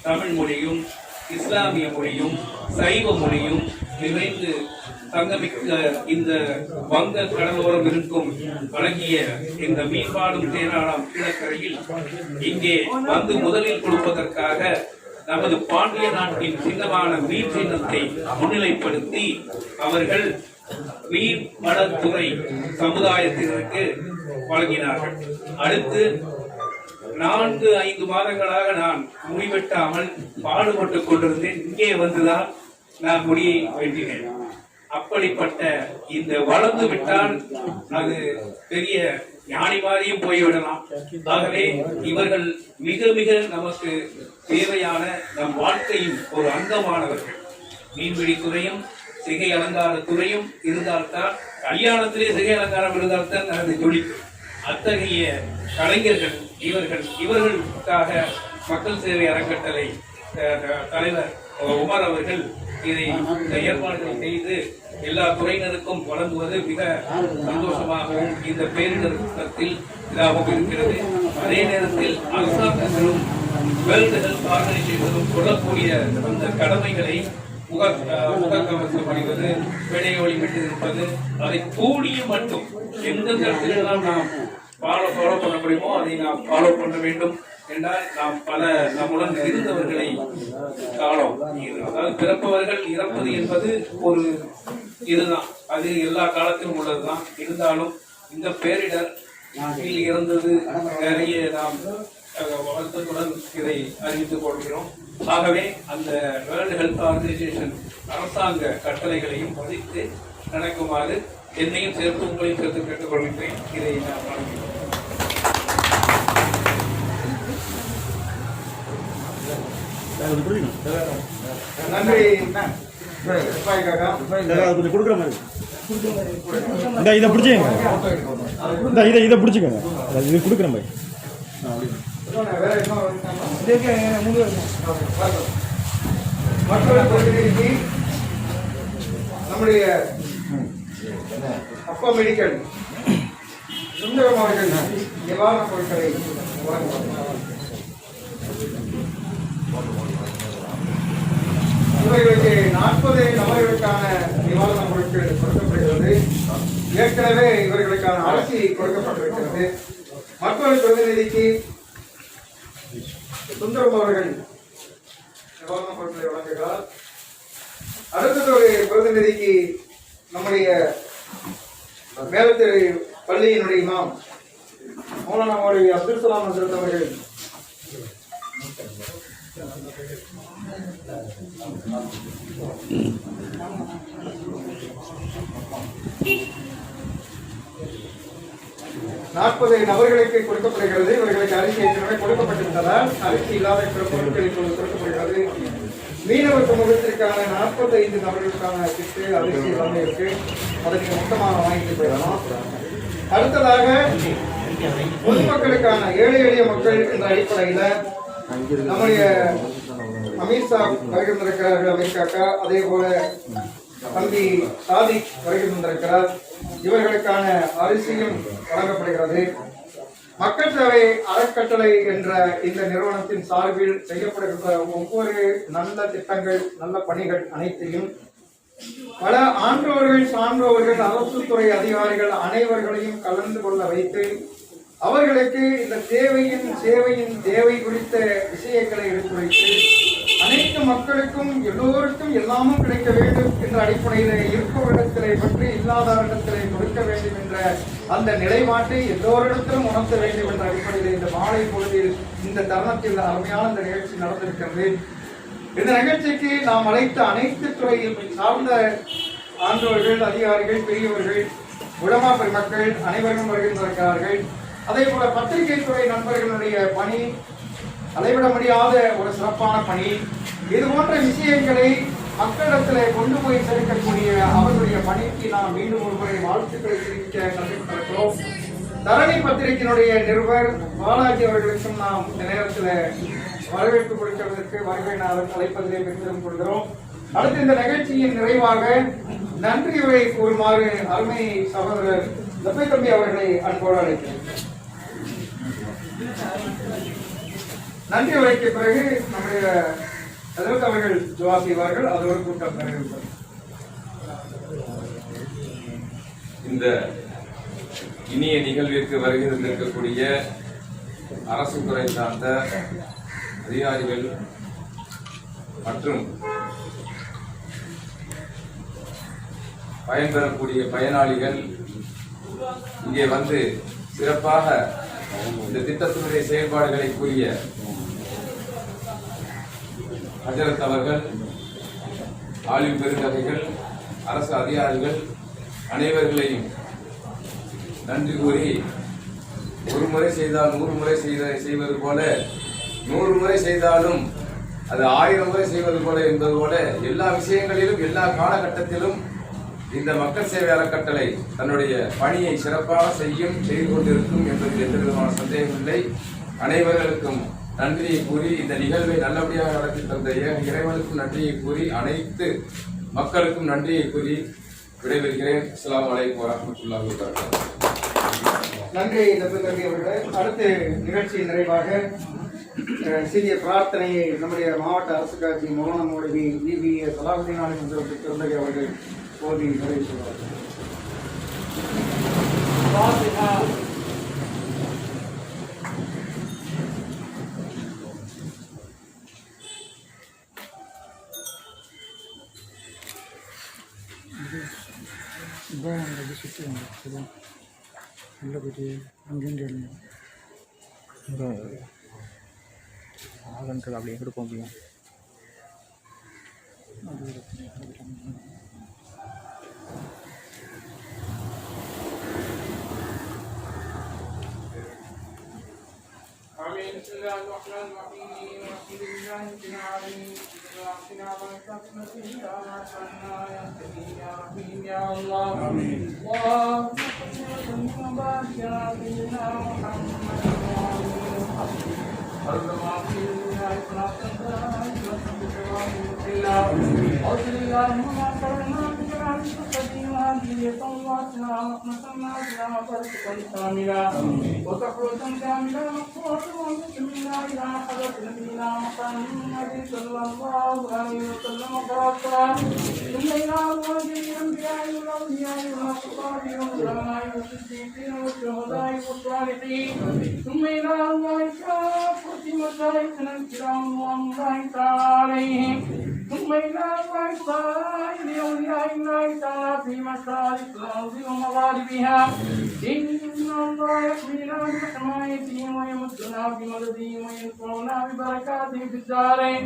தமிழ் மொழியும் இஸ்லாமிய மொழியும் சைவ மொழியும் நிறைந்து தங்கமிக்க இந்த வங்க கடலோரம் இருக்கும் அழகிய இந்த மீன்பாடும் தேனாடாம் கீழக்கரையில் இங்கே வந்து முதலில் கொடுப்பதற்காக நமது பாண்டிய நாட்டின் சின்னமான மீன் சின்னத்தை முன்னிலைப்படுத்தி அவர்கள் மீன்வளத்துறை சமுதாயத்தினருக்கு வழங்கினார்கள். அடுத்து 4-5 மாதங்களாக நான் முடிவெட்டாமல் பாடுபட்டுக் கொண்டிருந்தேன். இங்கே வந்துதான் நான் முடியை வெட்டினேன். அப்படிப்பட்ட இந்த வளர்ந்து விட்டால் அது பெரிய ஞானி மாதிரியும் போய்விடலாம். ஆகவே இவர்கள் மிக மிக நமக்கு தேவையான நம் வாழ்க்கையின் ஒரு அங்கமானவர்கள். மீன்பிடி துறையும் சிகை அலங்கார துறையும் இருந்தால்தான், கல்யாணத்திலே சிகை அலங்காரம் இருந்தால்தான் அது ஜொலிக்கும். அத்தகைய கலைஞர்கள் இவர்களுக்காக மக்கள் சேவை அறக்கட்டளை தலைவர் உமர் அவர்கள் இதை ஏற்பாடுகளை செய்து எல்லா துறையினருக்கும் வழங்குவது மிக சந்தோஷமாகவும் இந்த பேரிடத்தில் இதாகவும் இருக்கிறது. அதே நேரத்தில் அரசாங்கங்களும் வேர்ல்டு ஹெல்த் ஆர்கனைசேஷனும் சொல்லக்கூடிய அந்த கடமைகளை முகக்கவசம் அணிவது, விடை ஒளிமிட்டு இருப்பது, அதை கூடிய மட்டும் எந்தெந்த இடத்திலெல்லாம் நாம் ஃபாலோ பண்ண முடியுமோ அதை நாம் ஃபாலோ பண்ண வேண்டும் என்றால் நாம் பல நம்முடன் இருந்தவர்களை காணோம். அதாவது பிறப்பவர்கள் இறப்பது என்பது ஒரு இதுதான், அது எல்லா காலத்திலும் உள்ளதுதான். இருந்தாலும் இந்த பேரிடர் இறந்தது நிறைய நாம் வருத்தத்துடன் இதை அறிவித்துக் கொள்கிறோம். ஆகவே அந்த வேர்ல்டு ஹெல்த் ஆர்கனைசேஷன் அரசாங்க கட்டளைகளையும் மதித்து நடக்குமாறு என்னையும் சேர்த்து உங்களையும் சேர்த்து கேட்டுக்கொள்கின்றேன். இதை நான் வழங்குகிறேன். நன்றி. கொஞ்சம் கொடுக்குற மாதிரி இதை பிடிச்சிக்கங்க. இதை பிடிச்சிக்கோங்க. இது கொடுக்குற மாதிரி மற்றொரு பிரதிநிதிக்கு நம்முடைய அப்பா மெடிக்கல் சுந்தரம் அவர்கள் நிவாரணப் பொருட்களை வழங்குவார். இவர்களுக்கு 40 நபர்களுக்கான நிவாரணப் பொருட்கள் கொடுக்கப்படுகிறது. ஏற்கனவே இவர்களுக்கான அரிசி கொடுக்கப்பட்டிருக்கிறது. மற்றொரு பிரதிநிதிக்கு சுந்தரம் அவர்கள் நிவாரணப் பொருட்களை வழங்குகிறார். அடுத்தது ஒரு பிரதிநிதிக்கு நம்முடைய மேலத்தெரு பள்ளியினுடைய இமாம் மௌலானா மௌலவி அப்துல் சலாம் ஹசரத் அவர்கள் நாற்பது நபர்களுக்கு கொடுக்கப்படுகிறது. இவர்களுக்கு அரிசி ஏற்கனவே கொடுக்கப்பட்டிருந்ததால் அரிசி இல்லாத பிற பொருட்களை கொடுக்கப்படுகிறது. மீனவ சமூகத்திற்கான 45 நபர்களுக்கான கிட்டு அரிசி எல்லாமே இருக்கு. அதை நீங்க மொத்தமாக வாங்கிட்டு போயிடலாம். அடுத்ததாக பொதுமக்களுக்கான ஏழை எளிய மக்கள் என்ற அடிப்படையில் நம்முடைய அமீர்ஷா வருகை தந்திருக்கிறார்கள். அமெரிக்காக்கா அதே போல தம்பி சாதிக் வருகை தந்திருக்கிறார். இவர்களுக்கான அரிசியும் வழங்கப்படுகிறது. மக்கள் சேவை அறக்கட்டளை என்ற இந்த நிறுவனத்தின் சார்பில் செய்யப்படுகின்ற ஒவ்வொரு நல்ல திட்டங்கள் நல்ல பணிகள் அனைத்தையும் பல ஆன்றோர்கள் சான்றோர்கள் அரசு துறை அதிகாரிகள் அனைவர்களையும் கலந்து கொள்ள வைத்து அவர்களுக்கு இந்த சேவையின் தேவை குறித்த விஷயங்களை எடுத்துரைத்து அனைத்து மக்களுக்கும் எல்லோருக்கும் எல்லாமும் கிடைக்க வேண்டும் என்ற அடிப்படையில் இருப்பவரிடத்திலே பற்றி இல்லாதவரிடத்திலே கொடுக்க வேண்டும் என்ற அந்த நிலைப்பாட்டை எல்லோரிடத்திலும் உணர்த்த வேண்டும் என்ற அடிப்படையில் இந்த மாலை பொழுதில் இந்த தருணத்தில் அருமையான இந்த நிகழ்ச்சி நடந்திருக்கிறது. இந்த நிகழ்ச்சிக்கு நாம் அழைத்த அனைத்து துறையில் சார்ந்த ஆன்றோர்கள் அதிகாரிகள் பெரியவர்கள் உலமா பெருமக்கள் அனைவரும் வருகின்றிருக்கிறார்கள். அதே போல பத்திரிகை துறை நண்பர்களுடைய பணி அளவிட முடியாத ஒரு சிறப்பான பணி. இது போன்ற விஷயங்களை மக்களிடத்தில் கொண்டு போய் சேர்க்கக்கூடிய அவர்களுடைய பணிக்கு நாம் மீண்டும் ஒரு முறை வாழ்த்துக்களை தெரிவிக்க கற்றுக்கொண்டிருக்கிறோம். தரணி பத்திரிகையினுடைய நிருபர் பாலாஜி அவர்களுக்கும் நாம் இந்த நேரத்தில் வரவேற்பு கொடுக்கிறதற்கு வருகை நாளும் அழைப்பதிலே பெருமிதம் கொள்கிறோம். அடுத்து இந்த நிகழ்ச்சியின் நிறைவாக நன்றி உரை கூறுமாறு அருமை சகோதரர் லப்பை தம்பி அவர்களை அன்போடு அழைக்கிறேன். நன்றி உரைக்கு பிறகு நம்முடைய அதற்கு அவர்கள் துவா செய்வார்கள். அதோடு கூட்டம் நிறைவேறும். இந்த இனிய நிகழ்விற்கு வருகை தந்திருக்கக்கூடிய அரசு துறை சார்ந்த அதிகாரிகள் மற்றும் பயன்பெறக்கூடிய பயனாளிகள் இங்கே வந்து சிறப்பாக இந்த திட்டத்தினுடைய செயல்பாடுகளை கூறிய ஹஜரத் அவர்கள், ஆலிம் பெருந்தகைகள், அரசு அதிகாரிகள் அனைவர்களையும் நன்றி கூறி, ஒரு முறை செய்தால் 100 முறை செய்வது போல 100 முறை செய்தாலும் அது 1000 முறை செய்வது போல என்பது போல எல்லா விஷயங்களிலும் எல்லா காலகட்டத்திலும் இந்த மக்கள் சேவை அறக்கட்டளை தன்னுடைய பணியை சிறப்பாக செய்து கொண்டிருக்கும் என்பதில் எந்த விதமான சந்தேகம் இல்லை. அனைவர்களுக்கும் நன்றியை கூறி இந்த நிகழ்வை நல்லபடியாக நடத்தி தந்த இறைவனுக்கும் நன்றியை கூறி அனைத்து மக்களுக்கும் நன்றியை கூறி விடைபெறுகிறேன். அஸ்ஸலாமு அலைக்கும் வரஹ்மத்துல்லாஹி வபரகாத்துஹு. நன்றி தம்பி அவர்களே. அடுத்து நிகழ்ச்சியின் நிறைவாக சிறிய பிரார்த்தனையை நம்முடைய மாவட்ட அரசு காட்சி மௌலானா மௌலவி ஈபிஏ சலாஹுதீன் ஆலிம் திருந்தகி அவர்கள் போதி நிறைவு செய்வார்கள். சுற்றி வந்து உள்ள போயிட்டு அங்கேருந்து ஆளுன்றது அப்படி எங்கிட்டு போக முடியும். آمين. بسم الله الرحمن الرحيم. الحمد لله رب العالمين. واغفرنا وارحمنا فيها ما شاءنا يا كريم يا رحيم يا الله. آمين. اللهم صل وسلم وبارك على سيدنا محمد وعلى آله وصحبه. اللهم في الله صلاة أصل اللهم ما كرمنا بكرام القديم هذه صلواتنا رحمتنا بلا بركة كاملة وتحوة كاملة مقصورة وبسم الله إلى حضرة نبينا محمد صلى الله عليه وسلم وبركاته ثم إلى أزواج الأنبياء والأولياء والأصحاب والعلماء والصديقين والشهداء والصالحين ثم إلى أرواح كافة مشايخنا الكرام والله تعالى عليهم ثم إلى أرواح سائر أولياء الله تعالى في مشارق الأرض ومغاربها إن الله يحمينا بحمايته ويمدنا بمدده وينفعنا ببركاته في الدارين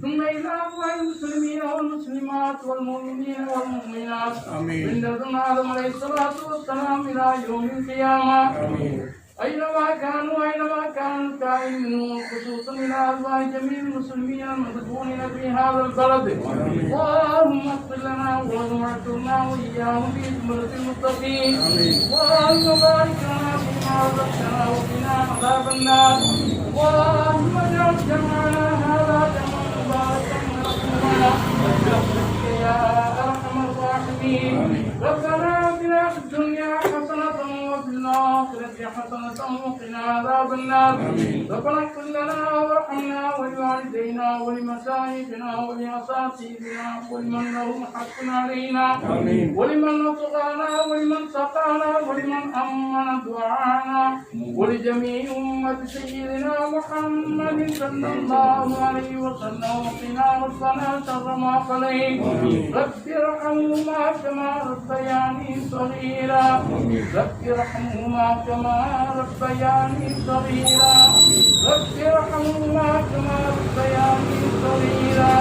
ثم إلى أرواح المسلمين والمسلمات والمؤمنين والمؤمنات من لدن آدم عليه الصلاة والسلام إلى يوم القيامة أينما كانوا كائنون خصوصا إلى أرواح جميع المسلمين المدفونين في هذا البلد اللهم اغفر لنا ولهم واعترنا وإياهم في زمرة المتقين اللهم بارك لنا فيما رزقتنا وقنا عذاب النار اللهم اجعل جمعنا هذا جمعا مباركا مرحوما برحمتك يا أرحم الراحمين ربنا آتنا في الدنيا حسنة وفي الآخرة حسنة وقنا عذاب النار ربنا اغفر لنا وارحمنا ولوالدينا ولمشايخنا ولأساتذتنا ولمن لهم حق علينا ولمن نطقنا ولمن سقانا ولمن أمن دعانا ولجميع أمة سيدنا محمد صلى الله عليه وسلم وقنا ربنا شر ما قضيت رب ارحمهما كما ربياني صغيرا رب ارحمهما كما ربياني صغيرا رب ارحمهما كما ربياني صغيرا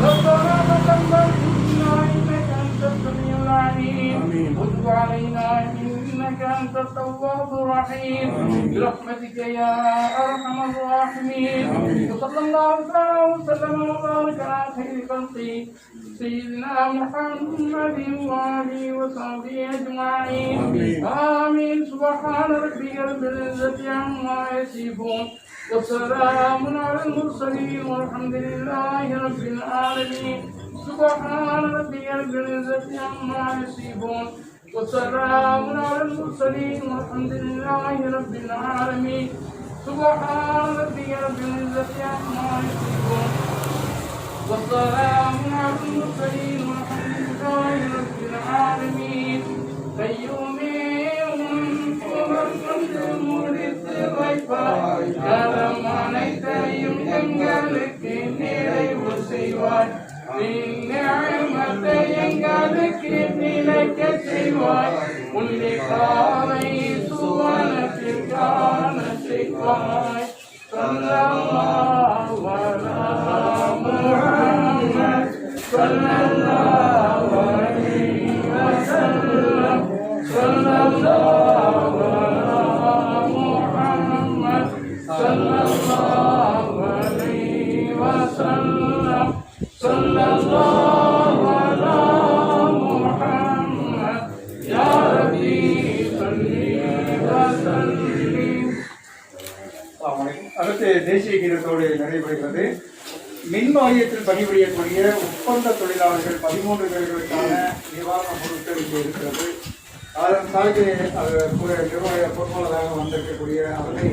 ربنا تقبل منا إنك أنت السميع العليم وتب علينا إنك أنت التواب الرحيم برحمتك يا أرحم الراحمين وصلى الله تعالى وسلم وبارك على خير خلقه سيدنا محمد وآله وصحبه أجمعين آمين سبحان ربك رب العزة عما يصفون وسلام على المرسلين والحمد لله رب العالمين سبحان ربك رب العزة عما يصفون وسلام على المرسلين والحمد لله رب العالمين سبحان ربك رب العزة عما يصفون والسلام على المرسلين والحمد لله رب العالمين قيوم காலமானைத்தையும் எங்களுக்கு நிறைவு செய்வாய் நியாயமத்தை எங்களுக்கு நிலைக்க செய்வாய் உன்னை காலை சுவனத்தில் காண செய்வாய் ஸல்லல்லாஹு அலா முஹம்மத் ஸல்லல்லாஹு அலைஹி வஸல்லம் ஸல்லல்லாஹு அலா முஹம்மத் ஸல்லல்லாஹு அலைஹி வஸல்லம் ஸல்லல்லாஹு அலா முஹம்மத் யா ரப்பி ஸல்லி வஸல்லிம். அடுத்து தேசிய கீதத்தோடு நிறைவடைகிறது. மின் வாரியத்தில் பணிபுரியக்கூடிய ஒப்பந்த தொழிலாளர்கள் 13 பேர்களுக்கான நிவாரண பொருட்கள் இங்கே இருக்கிறது. அதன் சார்பில் நிர்வாக பொறுப்பாளராக வந்திருக்கக்கூடிய அவரை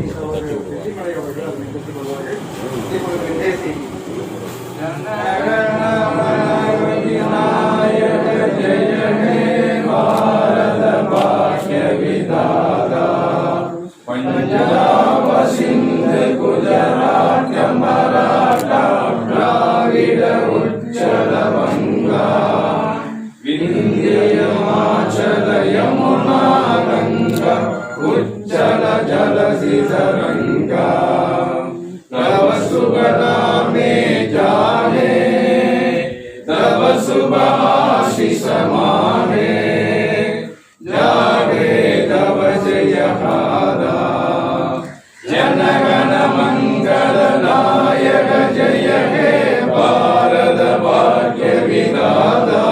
வெற்றிமலை அவர்கள் அதை பெற்றுக் கொள்வார்கள். இப்பொழுது தேசிய पंजाब सिंध गुजरात मराठा द्राविड उच्चल बंगा विंध्य हिमाचल यमुना गंगा उच्चल जलधि तरंगा तव सुगना में जाने तव शुभ आशीष माने जागे तव जय हादा जनगण मंगल नायक जय हे भारत भाग्य विधाता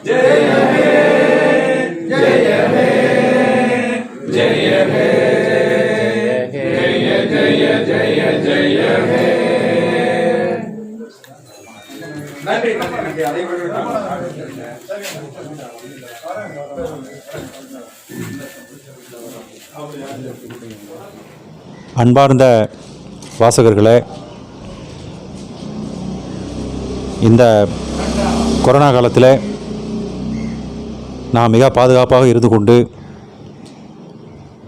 जय हे जय हे जय हे जय जय जय जय हे நன்றி நன்றி நன்றி அனைவரும் அன்பார்ந்த வாசகர்களே, இந்த கொரோனா காலத்தில் நாம் மிக பாதுகாப்பாக இருந்து கொண்டு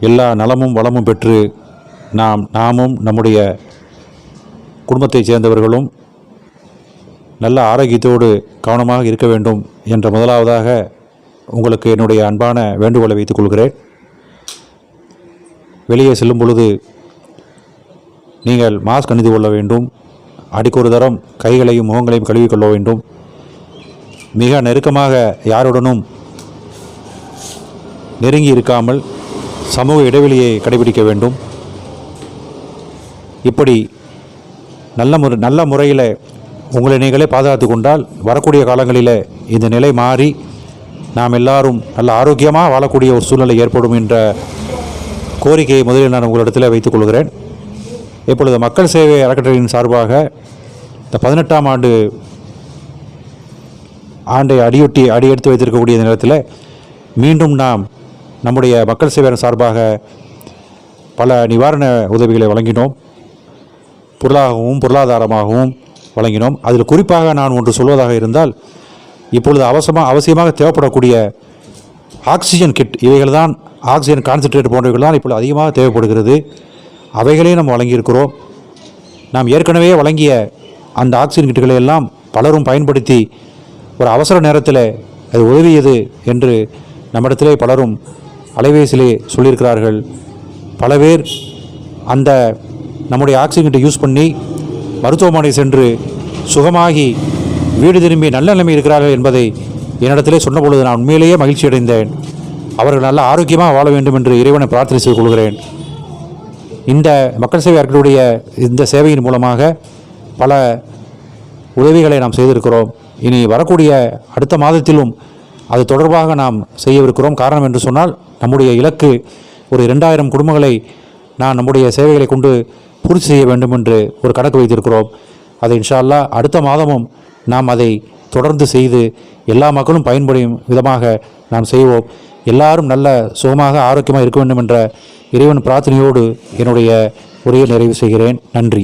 எல்லா நலமும் வளமும் பெற்று நாமும் நம்முடைய குடும்பத்தைச் சேர்ந்தவர்களும் நல்ல ஆரோக்கியத்தோடு கவனமாக இருக்க வேண்டும் என்ற முதலாவதாக உங்களுக்கு என்னுடைய அன்பான வேண்டுகோளை வைத்துக் கொள்கிறேன். வெளியே செல்லும் பொழுது நீங்கள் மாஸ்க் அணிந்து கொள்ள வேண்டும். அடிக்கொரு தரம் கைகளையும் முகங்களையும் கழுவிக்கொள்ள வேண்டும். மிக நெருக்கமாக யாருடனும் நெருங்கி இருக்காமல் சமூக இடைவெளியை கடைபிடிக்க வேண்டும். இப்படி நல்ல முறையில் உங்களை நீங்களே பாதுகாத்து கொண்டால் வரக்கூடிய காலங்களில் இந்த நிலை மாறி நாம் எல்லாரும் நல்ல ஆரோக்கியமாக வாழக்கூடிய ஒரு சூழ்நிலை ஏற்படும் என்ற கோரிக்கையை முதலில் நான் உங்களிடத்தில் வைத்துக் கொள்கிறேன். இப்பொழுது மக்கள் சேவை அறக்கட்டளையின் சார்பாக இந்த 18ஆம் ஆண்டை அடியெடுத்து வைத்திருக்கக்கூடிய நேரத்தில் மீண்டும் நாம் நம்முடைய மக்கள் சேவை சார்பாக பல நிவாரண உதவிகளை வழங்கினோம். பொருளாதாரமாகவும் வழங்கினோம். அதில் குறிப்பாக நான் ஒன்று சொல்வதாக இருந்தால், இப்பொழுது அவசியமாக தேவைப்படக்கூடிய ஆக்சிஜன் கிட், இவைகள் தான் ஆக்சிஜன் கான்சன்ட்ரேட் போன்றவைகள் தான் இப்பொழுது அதிகமாக தேவைப்படுகிறது. அவைகளையும் நம்ம வழங்கியிருக்கிறோம். நாம் ஏற்கனவே வழங்கிய அந்த ஆக்சிஜன் கிட்டுகளை எல்லாம் பலரும் பயன்படுத்தி ஒரு அவசர நேரத்தில் அது உதவியது என்று நம்மிடத்திலே பலரும் அலைபேசியிலே சொல்லியிருக்கிறார்கள். பல பேர் அந்த நம்முடைய ஆக்சிஜன் கிட்டை யூஸ் பண்ணி மருத்துவமனை சென்று சுகமாகி வீடு திரும்பி நல்ல நிலைமை இருக்கிறார்கள் என்பதை என்னிடத்திலே சொன்ன பொழுது நான் உண்மையிலேயே மகிழ்ச்சி அடைந்தேன். அவர்கள் நல்ல ஆரோக்கியமாக வாழ வேண்டும் என்று இறைவனை பிரார்த்தனை செய்து கொள்கிறேன். இந்த மக்கள் சேவை அறக்கட்டளையுடைய இந்த சேவையின் மூலமாக பல உதவிகளை நாம் செய்திருக்கிறோம். இனி வரக்கூடிய அடுத்த மாதத்திலும் அது தொடர்பாக நாம் செய்யவிருக்கிறோம். காரணம் என்று சொன்னால், நம்முடைய இலக்கு ஒரு 2000 குடும்பங்களை நான் நம்முடைய சேவைகளை கொண்டு பூர்த்தி செய்ய வேண்டும் என்று ஒரு கணக்கு வைத்திருக்கிறோம். அதை இன்ஷா அல்லாஹ் அடுத்த மாதமும் நாம் அதை தொடர்ந்து செய்து எல்லா மக்களும் பயன்படும் விதமாக நாம் செய்வோம். எல்லாரும் நல்ல சுகமாக ஆரோக்கியமாக இருக்க வேண்டும் என்ற இறைவன் பிரார்த்தனையோடு என்னுடைய உரையை நிறைவு செய்கிறேன். நன்றி.